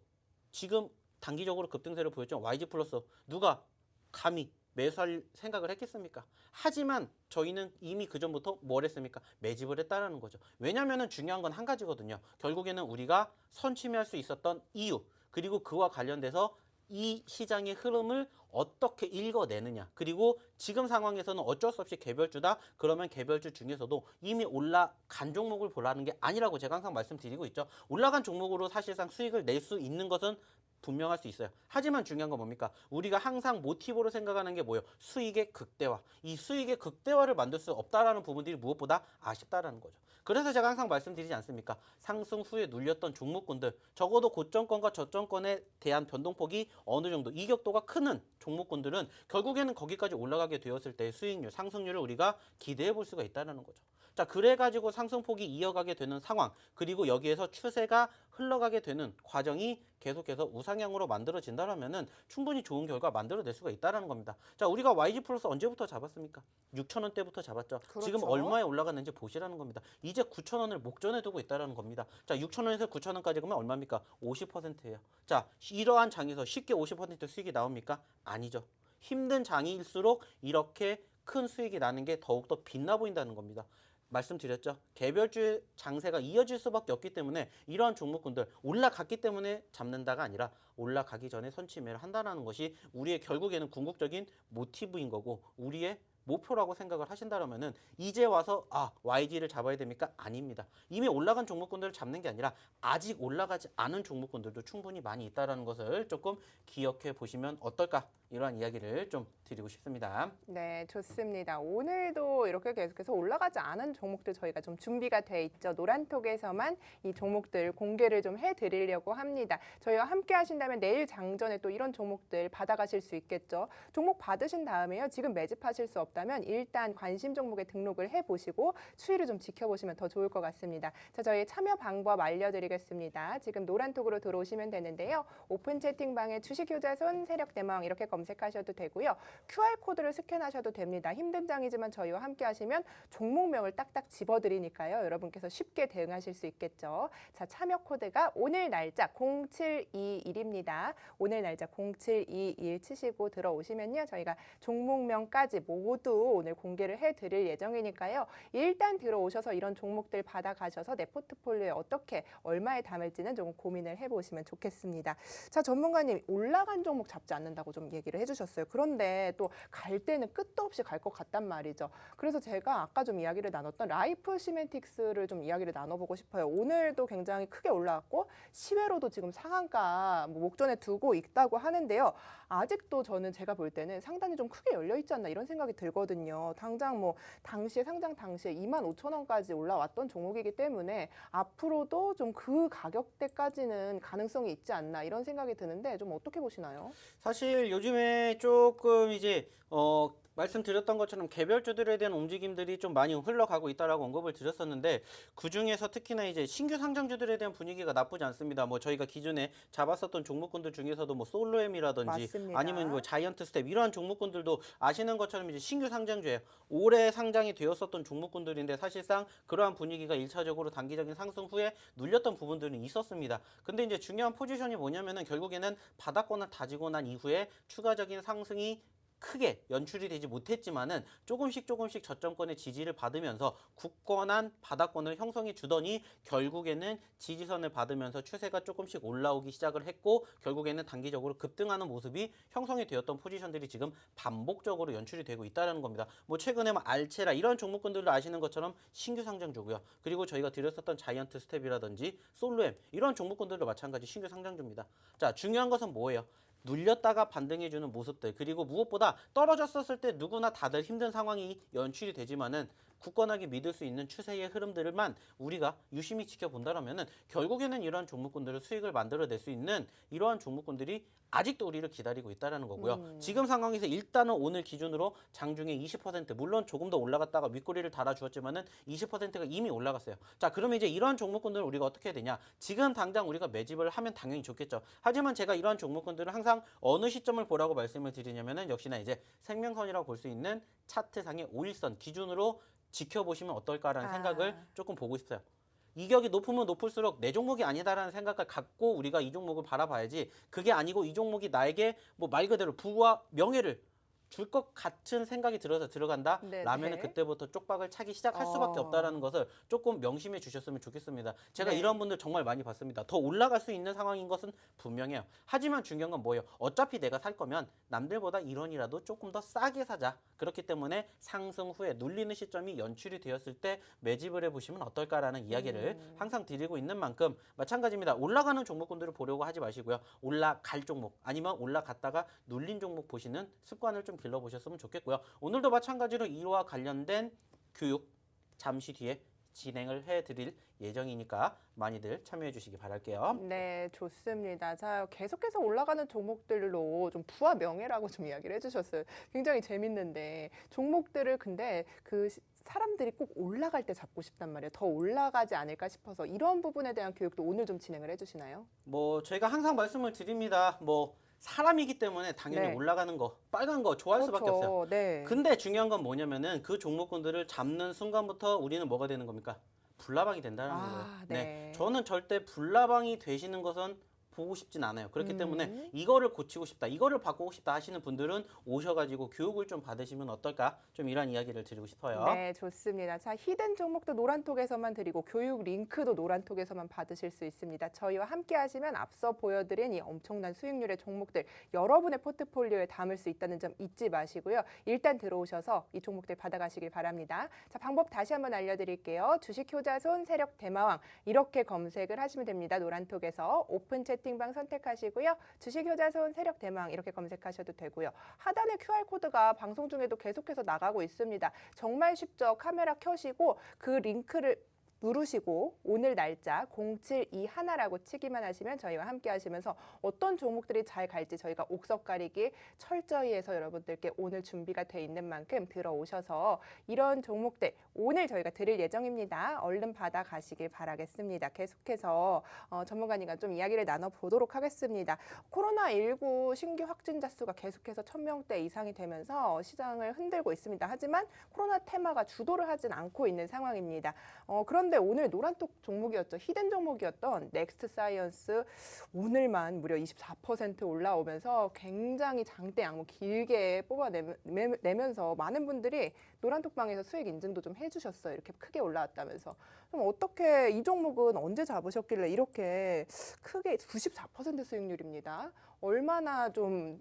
지금 단기적으로 급등세를 보였죠. YG 플러스 누가 감히 매수할 생각을 했겠습니까? 하지만 저희는 이미 그 전부터 뭘 했습니까? 매집을 했다라는 거죠. 왜냐하면 중요한 건 한 가지거든요. 결국에는 우리가 선취매할 수 있었던 이유 그리고 그와 관련돼서 이 시장의 흐름을 어떻게 읽어내느냐. 그리고 지금 상황에서는 어쩔 수 없이 개별주다. 그러면 개별주 중에서도 이미 올라간 종목을 보라는 게 아니라고 제가 항상 말씀드리고 있죠. 올라간 종목으로 사실상 수익을 낼 수 있는 것은 분명할 수 있어요. 하지만 중요한 건 뭡니까? 우리가 항상 모티브로 생각하는 게 뭐예요? 수익의 극대화. 이 수익의 극대화를 만들 수 없다라는 부분들이 무엇보다 아쉽다라는 거죠. 그래서 제가 항상 말씀드리지 않습니까? 상승 후에 눌렸던 종목군들, 적어도 고점권과 저점권에 대한 변동폭이 어느 정도 이격도가 크는 종목군들은 결국에는 거기까지 올라가게 되었을 때 수익률, 상승률을 우리가 기대해 볼 수가 있다는 거죠. 자, 그래가지고 상승폭이 이어가게 되는 상황, 그리고 여기에서 추세가 흘러가게 되는 과정이 계속해서 우상향으로 만들어진다면은 충분히 좋은 결과 만들어낼 수가 있다는 겁니다. 자, 우리가 YG 플러스 언제부터 잡았습니까? 6,000원대부터 잡았죠. 그렇죠. 지금 얼마에 올라갔는지 보시라는 겁니다. 이제 9,000원을 목전에 두고 있다는 겁니다. 자, 6,000원에서 9,000원까지 가면 얼마입니까? 50%예요. 자, 이러한 장에서 쉽게 50% 수익이 나옵니까? 아니죠. 힘든 장일수록 이렇게 큰 수익이 나는 게 더욱더 빛나 보인다는 겁니다. 말씀드렸죠. 개별주 장세가 이어질 수밖에 없기 때문에 이러한 종목군들 올라갔기 때문에 잡는다가 아니라 올라가기 전에 선취매를 한다는 것이 우리의 결국에는 궁극적인 모티브인 거고 우리의 목표라고 생각을 하신다면은 이제 와서 YG를 잡아야 됩니까? 아닙니다. 이미 올라간 종목군들을 잡는 게 아니라 아직 올라가지 않은 종목군들도 충분히 많이 있다는 것을 조금 기억해 보시면 어떨까? 이러한 이야기를 좀 드리고 싶습니다. 네, 좋습니다. 오늘도 이렇게 계속해서 올라가지 않은 종목들 저희가 좀 준비가 돼 있죠. 노란톡에서만 이 종목들 공개를 좀 해드리려고 합니다. 저희와 함께 하신다면 내일 장전에 또 이런 종목들 받아가실 수 있겠죠. 종목 받으신 다음에요. 지금 매집하실 수 없다면 일단 관심 종목에 등록을 해보시고 추이를 좀 지켜보시면 더 좋을 것 같습니다. 자, 저희 참여 방법 알려드리겠습니다. 지금 노란톡으로 들어오시면 되는데요. 오픈 채팅방에 주식효자손 세력대망 이렇게 검색하셔도 되고요. QR코드를 스캔하셔도 됩니다. 힘든 장이지만 저희와 함께 하시면 종목명을 딱딱 집어드리니까요. 여러분께서 쉽게 대응하실 수 있겠죠. 자, 참여 코드가 오늘 날짜 0721입니다. 오늘 날짜 0721 치시고 들어오시면요. 저희가 종목명까지 모두 오늘 공개를 해드릴 예정이니까요. 일단 들어오셔서 이런 종목들 받아가셔서 내 포트폴리오에 어떻게 얼마에 담을지는 조금 고민을 해보시면 좋겠습니다. 자, 전문가님 올라간 종목 잡지 않는다고 좀 얘기를 해주셨어요. 그런데 또 갈 때는 끝도 없이 갈 것 같단 말이죠. 그래서 제가 아까 좀 이야기를 나눴던 라이프 시멘틱스를 좀 이야기를 나눠보고 싶어요. 오늘도 굉장히 크게 올라왔고 시외로도 지금 상한가 목전에 두고 있다고 하는데요. 아직도 저는 제가 볼 때는 상단이 좀 크게 열려 있지 않나 이런 생각이 들거든요. 당장 당시에 상장 당시에 25,000원까지 올라왔던 종목이기 때문에 앞으로도 좀 그 가격대까지는 가능성이 있지 않나 이런 생각이 드는데 좀 어떻게 보시나요? 사실 요즘에 조금 이제 말씀드렸던 것처럼 개별주들에 대한 움직임들이 좀 많이 흘러가고 있다라고 언급을 드렸었는데 그 중에서 특히나 이제 신규 상장주들에 대한 분위기가 나쁘지 않습니다. 저희가 기존에 잡았었던 종목군들 중에서도 솔로엠이라든지 맞습니다. 아니면 자이언트 스텝 이러한 종목군들도 아시는 것처럼 이제 신규 상장주예요. 올해 상장이 되었었던 종목군들인데 사실상 그러한 분위기가 1차적으로 단기적인 상승 후에 눌렸던 부분들은 있었습니다. 근데 이제 중요한 포지션이 뭐냐면은 결국에는 바닥권을 다지고 난 이후에 추가적인 상승이 크게 연출이 되지 못했지만은 조금씩 저점권의 지지를 받으면서 굳건한 바닥권을 형성해 주더니 결국에는 지지선을 받으면서 추세가 조금씩 올라오기 시작을 했고 결국에는 단기적으로 급등하는 모습이 형성이 되었던 포지션들이 지금 반복적으로 연출이 되고 있다는 겁니다. 뭐 최근에 뭐 알체라 이런 종목군들도 아시는 것처럼 신규 상장주고요. 그리고 저희가 드렸었던 자이언트 스텝이라든지 솔로엠 이런 종목군들도 마찬가지 신규 상장주입니다. 자, 중요한 것은 뭐예요? 눌렸다가 반등해주는 모습들 그리고 무엇보다 떨어졌었을 때 누구나 다들 힘든 상황이 연출이 되지만은 굳건하게 믿을 수 있는 추세의 흐름들만 우리가 유심히 지켜본다라면은 결국에는 이러한 종목군들을 수익을 만들어낼 수 있는 이러한 종목군들이 아직도 우리를 기다리고 있다는 거고요. 지금 상황에서 일단은 오늘 기준으로 장중에 20% 물론 조금 더 올라갔다가 윗꼬리를 달아주었지만은 20%가 이미 올라갔어요. 자, 그러면 이제 이러한 종목군들을 우리가 어떻게 해야 되냐? 지금 당장 우리가 매집을 하면 당연히 좋겠죠. 하지만 제가 이러한 종목군들을 항상 어느 시점을 보라고 말씀을 드리냐면은 역시나 이제 생명선이라고 볼 수 있는 차트상의 5일선 기준으로 지켜보시면 어떨까라는 생각을 조금 보고 있어요. 이격이 높으면 높을수록 내 종목이 아니다라는 생각을 갖고 우리가 이 종목을 바라봐야지 그게 아니고 이 종목이 나에게 뭐 말 그대로 부와 명예를 줄 것 같은 생각이 들어서 들어간다 라면은 그때부터 쪽박을 차기 시작할 수밖에 없다라는 것을 조금 명심해 주셨으면 좋겠습니다. 제가 이런 분들 정말 많이 봤습니다. 더 올라갈 수 있는 상황인 것은 분명해요. 하지만 중요한 건 뭐예요? 어차피 내가 살 거면 남들보다 1원이라도 조금 더 싸게 사자. 그렇기 때문에 상승 후에 눌리는 시점이 연출이 되었을 때 매집을 해보시면 어떨까라는 이야기를 항상 드리고 있는 만큼 마찬가지입니다. 올라가는 종목군들을 보려고 하지 마시고요. 올라갈 종목 아니면 올라갔다가 눌린 종목 보시는 습관을 좀 길러보셨으면 좋겠고요. 오늘도 마찬가지로 이와 관련된 교육 잠시 뒤에 진행을 해드릴 예정이니까 많이들 참여해 주시기 바랄게요. 네, 좋습니다. 자, 계속해서 올라가는 종목들로 좀 부와 명예라고 좀 이야기를 해주셨어요. 굉장히 재밌는데 종목들을 근데 사람들이 꼭 올라갈 때 잡고 싶단 말이에요. 더 올라가지 않을까 싶어서 이런 부분에 대한 교육도 오늘 좀 진행을 해주시나요? 뭐 저희가 항상 말씀을 드립니다. 뭐 사람이기 때문에 당연히 올라가는 거, 빨간 거 좋아할 수밖에 없어요. 근데 중요한 건 뭐냐면은 그 종목군들을 잡는 순간부터 우리는 뭐가 되는 겁니까? 불나방이 된다는 거예요. 네. 저는 절대 불나방이 되시는 것은 보고 싶진 않아요. 그렇기 때문에 이거를 고치고 싶다, 이거를 바꾸고 싶다 하시는 분들은 오셔가지고 교육을 좀 받으시면 어떨까? 좀 이런 이야기를 드리고 싶어요. 네, 좋습니다. 자, 히든 종목도 노란톡에서만 드리고 교육 링크도 노란톡에서만 받으실 수 있습니다. 저희와 함께 하시면 앞서 보여드린 이 엄청난 수익률의 종목들 여러분의 포트폴리오에 담을 수 있다는 점 잊지 마시고요. 일단 들어오셔서 이 종목들 받아가시길 바랍니다. 자, 방법 다시 한번 알려드릴게요. 주식 효자손 세력 대마왕 이렇게 검색을 하시면 됩니다. 노란톡에서 오픈 채팅방 선택하시고요. 주식 효자손 세력 대마왕 이렇게 검색하셔도 되고요. 하단에 QR코드가 방송 중에도 계속해서 나가고 있습니다. 정말 쉽죠. 카메라 켜시고 그 링크를 누르시고 오늘 날짜 0721라고 치기만 하시면 저희와 함께 하시면서 어떤 종목들이 잘 갈지 저희가 옥석 가리기 철저히 해서 여러분들께 오늘 준비가 돼 있는 만큼 들어오셔서 이런 종목들 오늘 저희가 드릴 예정입니다. 얼른 받아 가시길 바라겠습니다. 계속해서 전문가님과 좀 이야기를 나눠보도록 하겠습니다. 코로나19 신규 확진자 수가 계속해서 1000명대 이상이 되면서 시장을 흔들고 있습니다. 하지만 코로나 테마가 주도를 하진 않고 있는 상황입니다. 그런데 오늘 노란톡 종목이었죠. 히든 종목이었던 넥스트 사이언스 오늘만 무려 24% 올라오면서 굉장히 장대 양목 길게 뽑아내면서 많은 분들이 노란톡방에서 수익 인증도 좀 해주셨어요. 이렇게 크게 올라왔다면서. 그럼 어떻게 이 종목은 언제 잡으셨길래 이렇게 크게 94% 수익률입니다. 얼마나 좀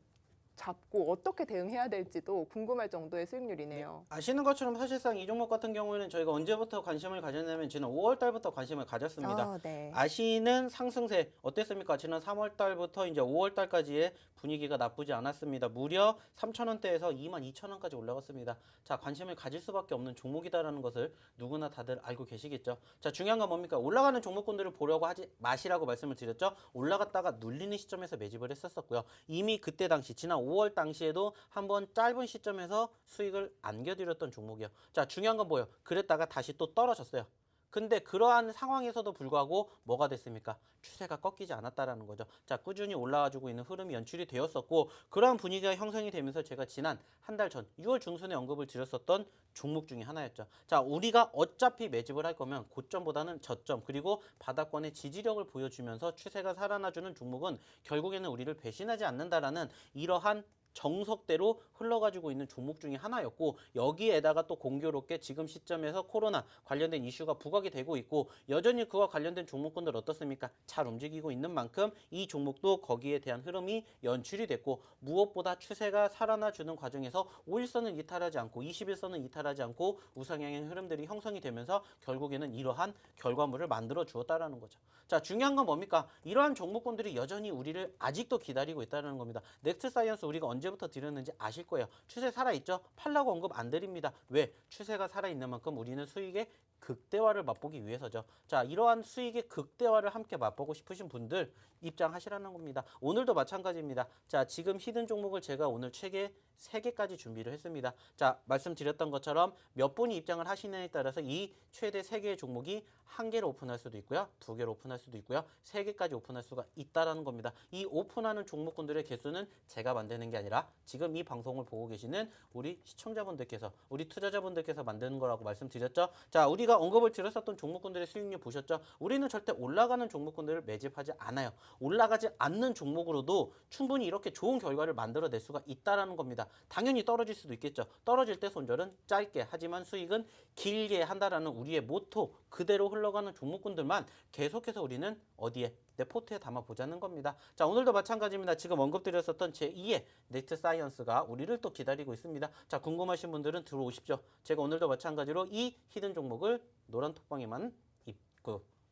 잡고 어떻게 대응해야 될지도 궁금할 정도의 수익률이네요. 아시는 것처럼 사실상 이 종목 같은 경우에는 저희가 언제부터 관심을 가졌냐면 지난 5월 달부터 관심을 가졌습니다. 아시는 상승세 어땠습니까? 지난 3월 달부터 이제 5월 달까지의 분위기가 나쁘지 않았습니다. 무려 3,000원대에서 22,000원까지 올라갔습니다. 자, 관심을 가질 수밖에 없는 종목이다라는 것을 누구나 다들 알고 계시겠죠. 자, 중요한 건 뭡니까? 올라가는 종목군들을 보려고 하지 마시라고 말씀을 드렸죠. 올라갔다가 눌리는 시점에서 매집을 했었고요. 이미 그때 당시 지난 5월 당시에도 한번 짧은 시점에서 수익을 안겨드렸던 종목이요. 자, 중요한 건 뭐예요? 그랬다가 다시 또 떨어졌어요. 근데 그러한 상황에서도 불구하고 뭐가 됐습니까? 추세가 꺾이지 않았다라는 거죠. 자, 꾸준히 올라와주고 있는 흐름이 연출이 되었었고 그러한 분위기가 형성이 되면서 제가 지난 한 달 전 6월 중순에 언급을 드렸었던 종목 중에 하나였죠. 자, 우리가 어차피 매집을 할 거면 고점보다는 저점 그리고 바닥권의 지지력을 보여주면서 추세가 살아나주는 종목은 결국에는 우리를 배신하지 않는다라는 이러한 정석대로 흘러가지고 있는 종목 중에 하나였고 여기에다가 또 공교롭게 지금 시점에서 코로나 관련된 이슈가 부각이 되고 있고 여전히 그와 관련된 종목군들 어떻습니까? 잘 움직이고 있는 만큼 이 종목도 거기에 대한 흐름이 연출이 됐고 무엇보다 추세가 살아나주는 과정에서 5일선을 이탈하지 않고 21선을 이탈하지 않고 우상향의 흐름들이 형성이 되면서 결국에는 이러한 결과물을 만들어 주었다라는 거죠. 자, 중요한 건 뭡니까? 이러한 종목군들이 여전히 우리를 아직도 기다리고 있다는 겁니다. 넥스트 사이언스 우리가 언제부터 드렸는지 아실 거예요. 추세 살아있죠? 팔라고 언급 안 드립니다. 왜? 추세가 살아있는 만큼 우리는 수익의 극대화를 맛보기 위해서죠. 자, 이러한 수익의 극대화를 함께 맛보고 싶으신 분들 입장하시라는 겁니다. 오늘도 마찬가지입니다. 자, 지금 히든 종목을 제가 오늘 최대 3개까지 준비를 했습니다. 자, 말씀드렸던 것처럼 몇 분이 입장을 하시느냐에 따라서 이 최대 3개의 종목이 1개로 오픈할 수도 있고요. 2개로 오픈할 수도 있고요. 3개까지 오픈할 수가 있다라는 겁니다. 이 오픈하는 종목군들의 개수는 제가 만드는 게 아니라 지금 이 방송을 보고 계시는 우리 시청자분들께서, 우리 투자자분들께서 만드는 거라고 말씀드렸죠. 자, 우리가 언급을 드렸었던 종목군들의 수익률 보셨죠? 우리는 절대 올라가는 종목군들을 매집하지 않아요. 올라가지 않는 종목으로도 충분히 이렇게 좋은 결과를 만들어낼 수가 있다라는 겁니다. 당연히 떨어질 수도 있겠죠. 떨어질 때 손절은 짧게 하지만 수익은 길게 한다라는 우리의 모토 그대로 흘러가는 종목군들만 계속해서 우리는 어디에? 내 포트에 담아보자는 겁니다. 자, 오늘도 마찬가지입니다. 지금 언급드렸었던 제2의 넥스트 사이언스가 우리를 또 기다리고 있습니다. 자, 궁금하신 분들은 들어오십시오. 제가 오늘도 마찬가지로 이 히든 종목을 노란 톡방에만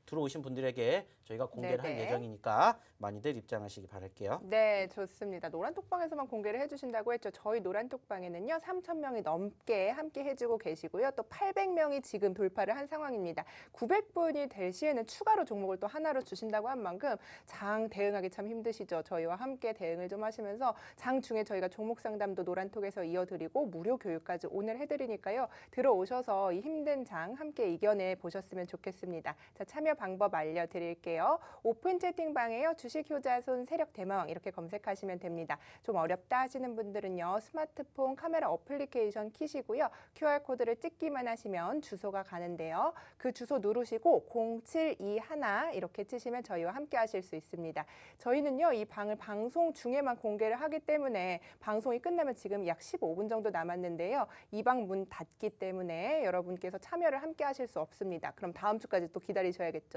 들어오신 분들에게 저희가 공개를 할 네네. 예정이니까 많이들 입장하시기 바랄게요. 네, 좋습니다. 노란톡방에서만 공개를 해주신다고 했죠. 저희 노란톡방에는요, 3,000명이 넘게 함께 해주고 계시고요. 또 800명이 지금 돌파를 한 상황입니다. 900분이 될 시에는 추가로 종목을 또 하나로 주신다고 한 만큼 장 대응하기 참 힘드시죠. 저희와 함께 대응을 좀 하시면서 장 중에 저희가 종목 상담도 노란톡에서 이어드리고 무료 교육까지 오늘 해드리니까요. 들어오셔서 이 힘든 장 함께 이겨내 보셨으면 좋겠습니다. 자, 참여 방법 알려드릴게요. 오픈 채팅방에요. 주식 효자손 세력 대마왕 이렇게 검색하시면 됩니다. 좀 어렵다 하시는 분들은요. 스마트폰 카메라 어플리케이션 키시고요. QR코드를 찍기만 하시면 주소가 가는데요. 그 주소 누르시고 0721 이렇게 치시면 저희와 함께 하실 수 있습니다. 저희는요. 이 방을 방송 중에만 공개를 하기 때문에 방송이 끝나면 지금 약 15분 정도 남았는데요. 이 방 문 닫기 때문에 여러분께서 참여를 함께 하실 수 없습니다. 그럼 다음 주까지 또 기다리셔야겠죠.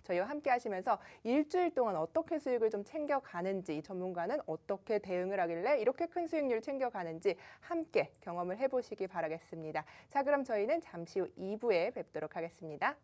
저희와 함께 하시면서 일주일 동안 어떻게 수익을 좀 챙겨가는지 이 전문가는 어떻게 대응을 하길래 이렇게 큰 수익률 챙겨가는지 함께 경험을 해보시기 바라겠습니다. 자, 그럼 저희는 잠시 후 2부에 뵙도록 하겠습니다.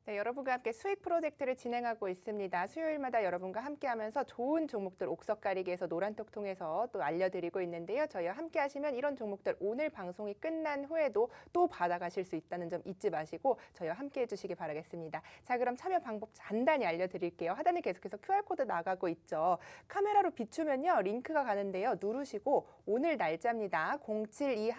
네, 여러분과 함께 수익 프로젝트를 진행하고 있습니다. 수요일마다 여러분과 함께하면서 좋은 종목들 옥석 가리기에서 노란톡 통해서 또 알려드리고 있는데요. 저희와 함께 하시면 이런 종목들 오늘 방송이 끝난 후에도 또 받아가실 수 있다는 점 잊지 마시고 저희와 함께 해주시기 바라겠습니다. 자, 그럼 참여 방법 간단히 알려드릴게요. 하단에 계속해서 QR코드 나가고 있죠. 카메라로 비추면요. 링크가 가는데요. 누르시고 오늘 날짜입니다. 0721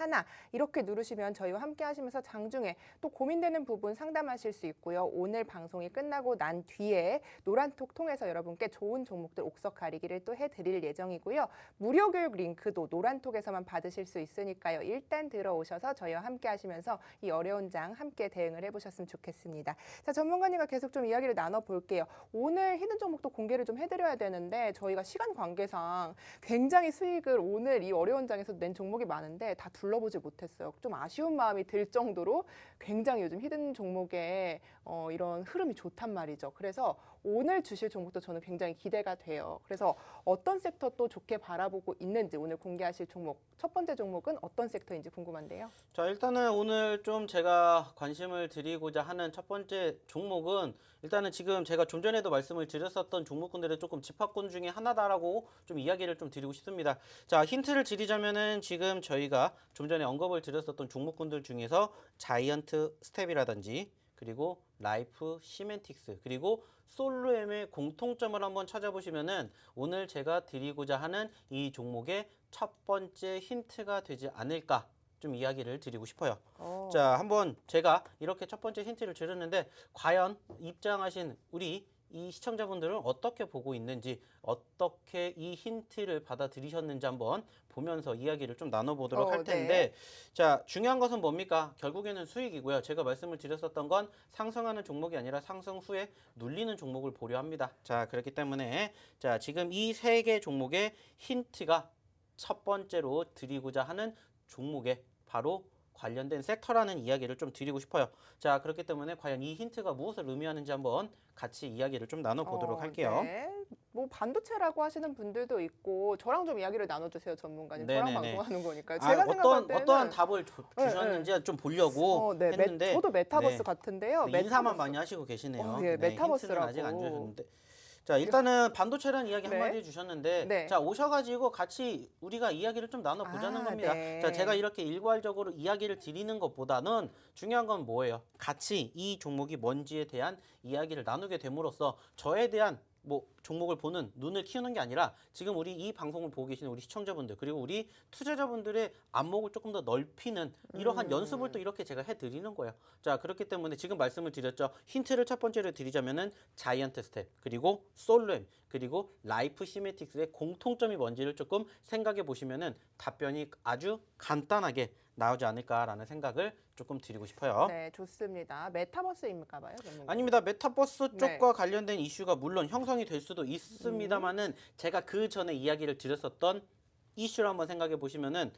이렇게 누르시면 저희와 함께 하시면서 장중에 또 고민되는 부분 상담하실 수 있고요. 오늘 방송이 끝나고 난 뒤에 노란톡 통해서 여러분께 좋은 종목들 옥석 가리기를 또 해드릴 예정이고요. 무료 교육 링크도 노란톡에서만 받으실 수 있으니까요. 일단 들어오셔서 저희와 함께 하시면서 이 어려운 장 함께 대응을 해보셨으면 좋겠습니다. 자, 전문가님과 계속 좀 이야기를 나눠볼게요. 오늘 히든 종목도 공개를 좀 해드려야 되는데 저희가 시간 관계상 굉장히 수익을 오늘 이 어려운 장에서 낸 종목이 많은데 다 둘러보지 못했어요. 좀 아쉬운 마음이 들 정도로 굉장히 요즘 히든 종목에 이런 흐름이 좋단 말이죠. 그래서 오늘 주실 종목도 저는 굉장히 기대가 돼요. 그래서 어떤 섹터 또 좋게 바라보고 있는지 오늘 공개하실 종목 첫 번째 종목은 어떤 섹터인지 궁금한데요. 자, 일단은 오늘 좀 제가 관심을 드리고자 하는 첫 번째 종목은 일단은 지금 제가 좀 전에도 말씀을 드렸었던 종목군들의 조금 집합군 중에 하나다라고 좀 이야기를 좀 드리고 싶습니다. 자, 힌트를 드리자면은 지금 저희가 좀 전에 언급을 드렸었던 종목군들 중에서 자이언트 스텝이라든지 그리고 라이프 시멘틱스 그리고 솔루엠의 공통점을 한번 찾아보시면은 오늘 제가 드리고자 하는 이 종목의 첫 번째 힌트가 되지 않을까 좀 이야기를 드리고 싶어요. 자, 한번 제가 이렇게 첫 번째 힌트를 드렸는데 과연 입장하신 우리 이 시청자분들은 어떻게 보고 있는지 어떻게 이 힌트를 받아들이셨는지 한번 보면서 이야기를 좀 나눠보도록 할 텐데 자, 중요한 것은 뭡니까? 결국에는 수익이고요. 제가 말씀을 드렸었던 건 상승하는 종목이 아니라 상승 후에 눌리는 종목을 보려 합니다. 자, 그렇기 때문에 자, 지금 이 세 개 종목의 힌트가 첫 번째로 드리고자 하는 종목에 바로 관련된 섹터라는 이야기를 좀 드리고 싶어요. 자, 그렇기 때문에 과연 이 힌트가 무엇을 의미하는지 한번 같이 이야기를 좀 나눠보도록 할게요. 네. 뭐 반도체라고 하시는 분들도 있고 저랑 좀 이야기를 나눠주세요, 전문가님. 저랑 방송하는 거니까요. 제가 생각할 때는 어떠한 답을 주셨는지 좀 보려고 했는데 저도 메타버스 같은데요. 인사만 많이 하시고 계시네요. 메타버스라고. 아직 안 주셨는데. 자, 일단은 반도체라는 이야기 한마디 해주셨는데 자, 오셔가지고 같이 우리가 이야기를 좀 나눠보자는 겁니다. 자, 제가 이렇게 일괄적으로 이야기를 드리는 것보다는 중요한 건 뭐예요? 같이 이 종목이 뭔지에 대한 이야기를 나누게 됨으로써 저에 대한 뭐 종목을 보는 눈을 키우는 게 아니라 지금 우리 이 방송을 보고 계시는 우리 시청자분들 그리고 우리 투자자분들의 안목을 조금 더 넓히는 이러한 연습을 또 이렇게 제가 해드리는 거예요. 자, 그렇기 때문에 지금 말씀을 드렸죠. 힌트를 첫 번째로 드리자면은 자이언트 스텝 그리고 솔루엠 그리고 라이프 시메틱스의 공통점이 뭔지를 조금 생각해 보시면은 답변이 아주 간단하게 나오지 않을까라는 생각을 조금 드리고 싶어요. 네, 좋습니다. 메타버스입니까 봐요? 아닙니다. 메타버스 쪽과 관련된 이슈가 물론 형성이 될 수도 있습니다만은 제가 그 전에 이야기를 드렸었던 이슈를 한번 생각해 보시면은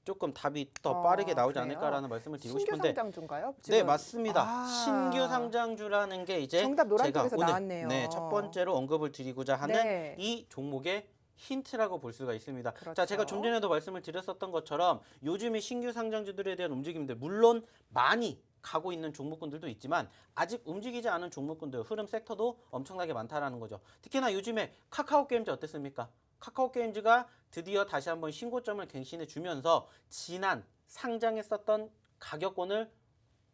조금 답이 더 빠르게 나오지 않을까라는 말씀을 드리고 싶은데. 신규 상장주인가요? 네, 맞습니다. 신규 상장주라는 게 이제 정답 노란색에서 제가 나왔네요. 오늘 첫 번째로 언급을 드리고자 하는 이 종목의 힌트라고 볼 수가 있습니다. 그렇죠. 자, 제가 좀 전에도 말씀을 드렸었던 것처럼 요즘에 신규 상장주들에 대한 움직임들 물론 많이 가고 있는 종목군들도 있지만 아직 움직이지 않은 종목군들 흐름 섹터도 엄청나게 많다라는 거죠. 특히나 요즘에 카카오 게임즈 어땠습니까? 카카오 게임즈가 드디어 다시 한번 신고점을 갱신해 주면서 지난 상장했었던 가격권을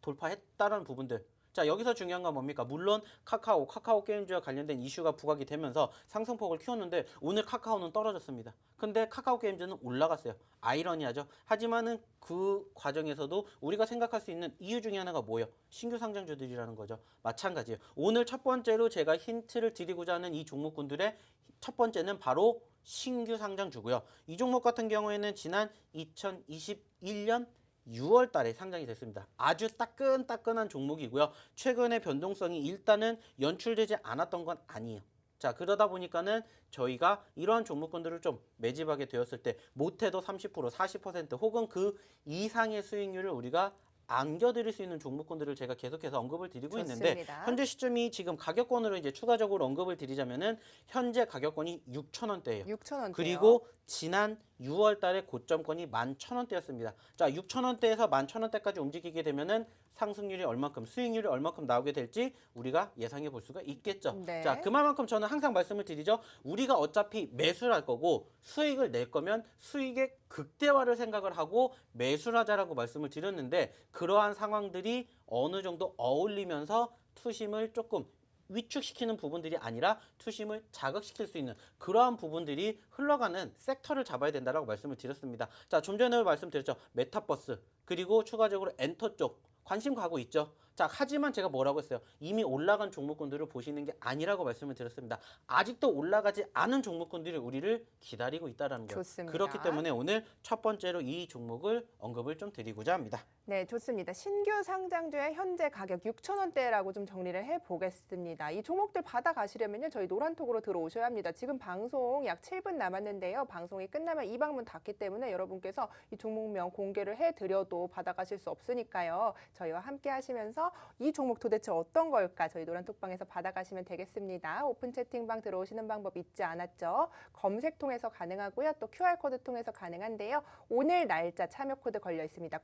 돌파했다는 부분들. 자, 여기서 중요한 건 뭡니까? 물론 카카오 게임즈와 관련된 이슈가 부각이 되면서 상승폭을 키웠는데 오늘 카카오는 떨어졌습니다. 근데 카카오 게임즈는 올라갔어요. 아이러니하죠. 하지만은 그 과정에서도 우리가 생각할 수 있는 이유 중에 하나가 뭐예요? 신규 상장주들이라는 거죠. 마찬가지예요. 오늘 첫 번째로 제가 힌트를 드리고자 하는 이 종목군들의 첫 번째는 바로 신규 상장주고요. 이 종목 같은 경우에는 지난 2021년 6월 달에 상장이 됐습니다. 아주 따끈따끈한 종목이고요. 최근에 변동성이 일단은 연출되지 않았던 건 아니에요. 자, 그러다 보니까는 저희가 이러한 종목군들을 좀 매집하게 되었을 때 못해도 30%, 40% 혹은 그 이상의 수익률을 우리가 안겨드릴 수 있는 종목군들을 제가 계속해서 언급을 드리고 있는데 현재 시점이 지금 가격권으로 이제 추가적으로 언급을 드리자면은 현재 가격권이 6,000원대예요. 6,000원대요. 그리고 지난 6월 달에 고점권이 11,000원대였습니다. 자, 6,000원대에서 11,000원대까지 움직이게 되면은 상승률이 얼만큼, 수익률이 얼만큼 나오게 될지 우리가 예상해 볼 수가 있겠죠. 자, 그만큼 저는 항상 말씀을 드리죠. 우리가 어차피 매수를 할 거고 수익을 낼 거면 수익의 극대화를 생각을 하고 매수를 하자라고 말씀을 드렸는데 그러한 상황들이 어느 정도 어울리면서 투심을 조금 위축시키는 부분들이 아니라 투심을 자극시킬 수 있는 그러한 부분들이 흘러가는 섹터를 잡아야 된다라고 말씀을 드렸습니다. 자, 좀 전에 말씀드렸죠. 메타버스 그리고 추가적으로 엔터 쪽 관심 가고 있죠. 자, 하지만 제가 뭐라고 했어요? 이미 올라간 종목군들을 보시는 게 아니라고 말씀을 드렸습니다. 아직도 올라가지 않은 종목군들이 우리를 기다리고 있다는 거예요. 좋습니다. 그렇기 때문에 오늘 첫 번째로 이 종목을 언급을 좀 드리고자 합니다. 네, 좋습니다. 신규 상장주의 현재 가격 6,000원대라고 좀 정리를 해보겠습니다. 이 종목들 받아가시려면요, 저희 노란톡으로 들어오셔야 합니다. 지금 방송 약 7분 남았는데요. 방송이 끝나면 이 방문 닫기 때문에 여러분께서 이 종목명 공개를 해드려도 받아가실 수 없으니까요. 저희와 함께 하시면서 이 종목 도대체 어떤 걸까 저희 노란톡방에서 받아가시면 되겠습니다. 오픈 채팅방 들어오시는 방법 잊지 않았죠? 검색 통해서 가능하고요. 또 QR코드 통해서 가능한데요. 오늘 날짜 참여 코드 걸려 있습니다.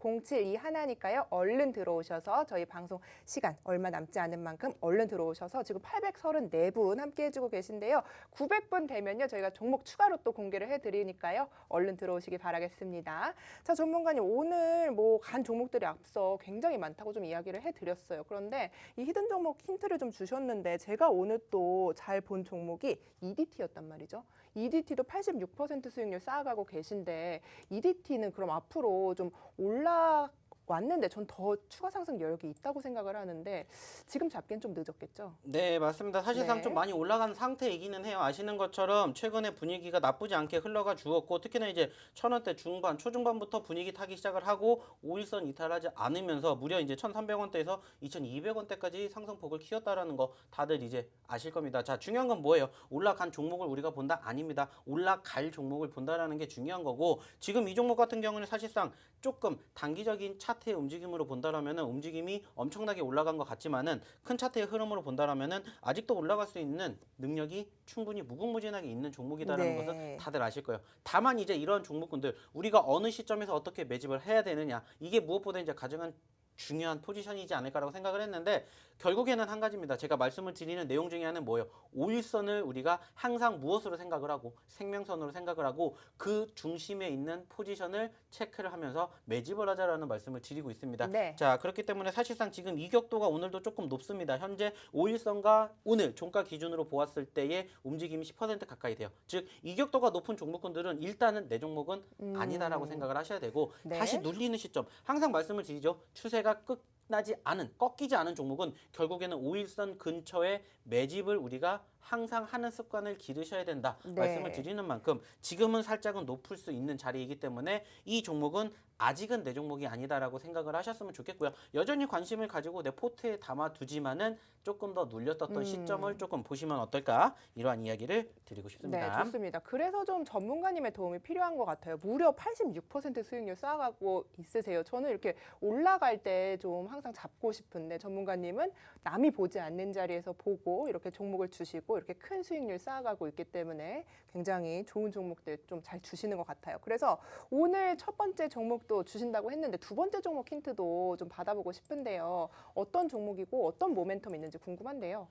072하나니까요. 얼른 들어오셔서 저희 방송 시간 얼마 남지 않은 만큼 얼른 들어오셔서 지금 834분 함께 해주고 계신데요. 900분 되면요. 저희가 종목 추가로 또 공개를 해드리니까요. 얼른 들어오시기 바라겠습니다. 자, 전문가님 오늘 뭐 간 종목들이 앞서 굉장히 많다고 좀 이야기를 해드렸어요. 그런데 이 히든 종목 힌트를 좀 주셨는데 제가 오늘 또 잘 본 종목이 EDT였단 말이죠. EDT도 86% 수익률 쌓아가고 계신데 EDT는 그럼 앞으로 좀 올라왔는데 전 더 추가 상승 여력이 있다고 생각을 하는데 지금 잡기엔 좀 늦었겠죠? 네, 맞습니다. 사실상 네. 좀 많이 올라간 상태이기는 해요. 아시는 것처럼 최근에 분위기가 나쁘지 않게 흘러가 주었고 특히나 이제 1,000원대 중반, 초중반부터 분위기 타기 시작을 하고 5일선 이탈하지 않으면서 무려 이제 1,300원대에서 2,200원대까지 상승폭을 키웠다라는 거 다들 이제 아실 겁니다. 자, 중요한 건 뭐예요? 올라간 종목을 우리가 본다? 아닙니다. 올라갈 종목을 본다라는 게 중요한 거고 지금 이 종목 같은 경우는 사실상 조금 단기적인 차트의 움직임으로 본다라면은 움직임이 엄청나게 올라간 것 같지만은 큰 차트의 흐름으로 본다라면은 아직도 올라갈 수 있는 능력이 충분히 무궁무진하게 있는 종목이다라는 네. 것을 다들 아실 거예요. 다만 이제 이런 종목군들 우리가 어느 시점에서 어떻게 매집을 해야 되느냐 이게 무엇보다 이제 가장 중요한 포지션이지 않을까라고 생각을 했는데 결국에는 한 가지입니다. 제가 말씀을 드리는 내용 중에 하나는 뭐예요? 5일선을 우리가 항상 무엇으로 생각을 하고 생명선으로 생각을 하고 그 중심에 있는 포지션을 체크를 하면서 매집을 하자라는 말씀을 드리고 있습니다. 네. 자, 그렇기 때문에 사실상 지금 이 격도가 오늘도 조금 높습니다. 현재 5일선과 오늘 종가 기준으로 보았을 때의 움직임이 10% 가까이 돼요. 즉, 이 격도가 높은 종목군들은 일단은 내 종목은 아니다라고 생각을 하셔야 되고 네. 다시 눌리는 시점 항상 말씀을 드리죠. 추세가 끝나지 않은 꺾이지 않은 종목은 결국에는 5일선 근처에 매집을 우리가 항상 하는 습관을 기르셔야 된다 네. 말씀을 드리는 만큼 지금은 살짝은 높을 수 있는 자리이기 때문에 이 종목은 아직은 내 종목이 아니다라고 생각을 하셨으면 좋겠고요. 여전히 관심을 가지고 내 포트에 담아두지만은 조금 더 눌렸었던 시점을 조금 보시면 어떨까 이러한 이야기를 드리고 싶습니다. 네, 좋습니다. 그래서 좀 전문가님의 도움이 필요한 것 같아요. 무려 86% 수익률 쌓아가고 있으세요. 저는 이렇게 올라갈 때 좀 항상 잡고 싶은데 전문가님은 남이 보지 않는 자리에서 보고 이렇게 종목을 주시고 이렇게 큰 수익률 쌓아가고 있기 때문에 굉장히 좋은 종목들 좀 잘 주시는 것 같아요. 그래서 오늘 첫 번째 종목도 주신다고 했는데 두 번째 종목 힌트도 좀 받아보고 싶은데요. 어떤 종목이고 어떤 모멘텀이 있는지 궁금한데요.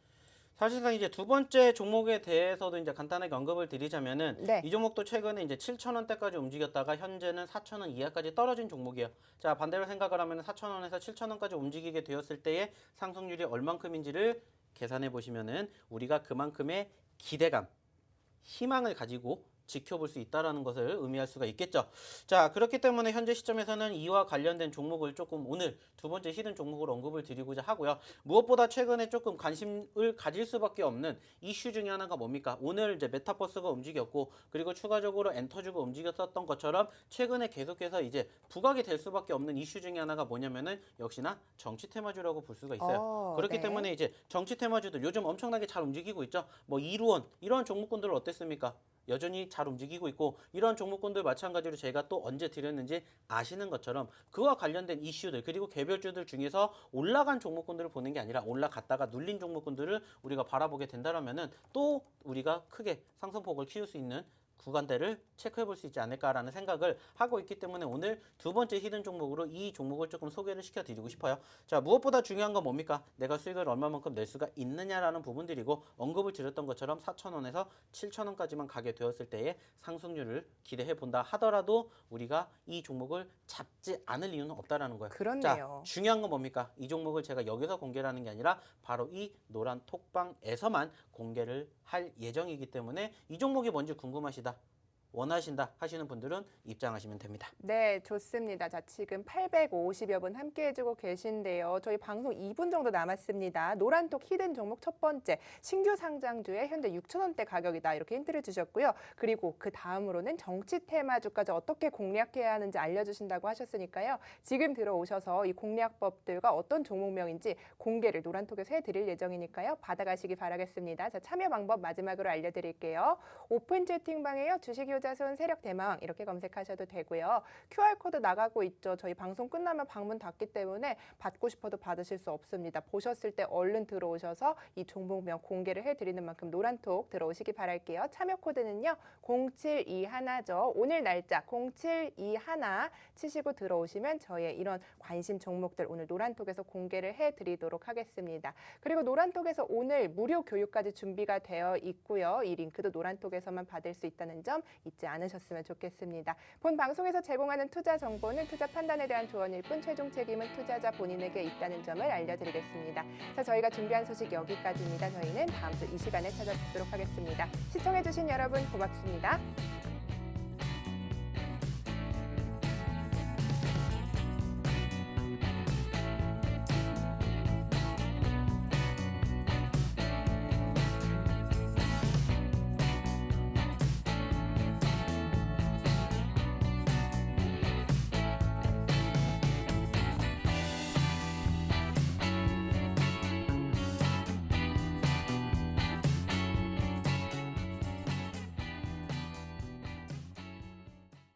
사실상 이제 두 번째 종목에 대해서도 이제 간단하게 언급을 드리자면은 네. 이 종목도 최근에 이제 7,000원대까지 움직였다가 현재는 4,000원 이하까지 떨어진 종목이에요. 자, 반대로 생각을 하면 4,000원에서 7,000원까지 움직이게 되었을 때의 상승률이 얼만큼인지를 계산해 보시면은 우리가 그만큼의 기대감, 희망을 가지고 지켜볼 수 있다라는 것을 의미할 수가 있겠죠. 자, 그렇기 때문에 현재 시점에서는 이와 관련된 종목을 조금 오늘 두 번째 히든 종목으로 언급을 드리고자 하고요. 무엇보다 최근에 조금 관심을 가질 수밖에 없는 이슈 중에 하나가 뭡니까? 오늘 이제 메타버스가 움직였고 그리고 추가적으로 엔터주가 움직였었던 것처럼 최근에 계속해서 이제 부각이 될 수밖에 없는 이슈 중에 하나가 뭐냐면은 역시나 정치 테마주라고 볼 수가 있어요. 그렇기 네. 때문에 이제 정치 테마주들 요즘 엄청나게 잘 움직이고 있죠. 뭐 이루원 이런 종목군들 어땠습니까? 여전히 잘 움직이고 있고 이런 종목군들 마찬가지로 제가 또 언제 드렸는지 아시는 것처럼 그와 관련된 이슈들 그리고 개별주들 중에서 올라간 종목군들을 보는 게 아니라 올라갔다가 눌린 종목군들을 우리가 바라보게 된다면은 또 우리가 크게 상승폭을 키울 수 있는 구간대를 체크해 볼 수 있지 않을까라는 생각을 하고 있기 때문에 오늘 두 번째 히든 종목으로 이 종목을 조금 소개를 시켜드리고 싶어요. 자, 무엇보다 중요한 건 뭡니까? 내가 수익을 얼마만큼 낼 수가 있느냐라는 부분들이고 언급을 드렸던 것처럼 4,000원에서 7,000원까지만 가게 되었을 때의 상승률을 기대해 본다 하더라도 우리가 이 종목을 잡지 않을 이유는 없다라는 거예요. 그렇네요. 자, 중요한 건 뭡니까? 이 종목을 제가 여기서 공개를 하는 게 아니라 바로 이 노란 톡방에서만 공개를 할 예정이기 때문에 이 종목이 뭔지 궁금하시다. 원하신다 하시는 분들은 입장하시면 됩니다. 네, 좋습니다. 자, 지금 850여 분 함께 해주고 계신데요. 저희 방송 2분 정도 남았습니다. 노란톡 히든 종목 첫 번째, 신규 상장주의 현재 6,000원대 가격이다. 이렇게 힌트를 주셨고요. 그리고 그 다음으로는 정치 테마주까지 어떻게 공략해야 하는지 알려주신다고 하셨으니까요. 지금 들어오셔서 이 공략법들과 어떤 종목명인지 공개를 노란톡에서 해드릴 예정이니까요. 받아가시기 바라겠습니다. 자, 참여 방법 마지막으로 알려드릴게요. 오픈 채팅방에요. 주식효자손 세력대망 이렇게 검색하셔도 되고요. QR코드 나가고 있죠. 저희 방송 끝나면 방문 닫기 때문에 받고 싶어도 받으실 수 없습니다. 보셨을 때 얼른 들어오셔서 이 종목명 공개를 해드리는 만큼 노란톡 들어오시기 바랄게요. 참여 코드는요. 0721죠. 오늘 날짜 0721 치시고 들어오시면 저희의 이런 관심 종목들 오늘 노란톡에서 공개를 해드리도록 하겠습니다. 그리고 노란톡에서 오늘 무료 교육까지 준비가 되어 있고요. 이 링크도 노란톡에서만 받을 수 있다는 점 잊지 않으셨으면 좋겠습니다. 본 방송에서 제공하는 투자 정보는 투자 판단에 대한 조언일 뿐 최종 책임은 투자자 본인에게 있다는 점을 알려드리겠습니다. 자, 저희가 준비한 소식 여기까지입니다. 저희는 다음 주 이 시간에 찾아뵙도록 하겠습니다. 시청해주신 여러분 고맙습니다.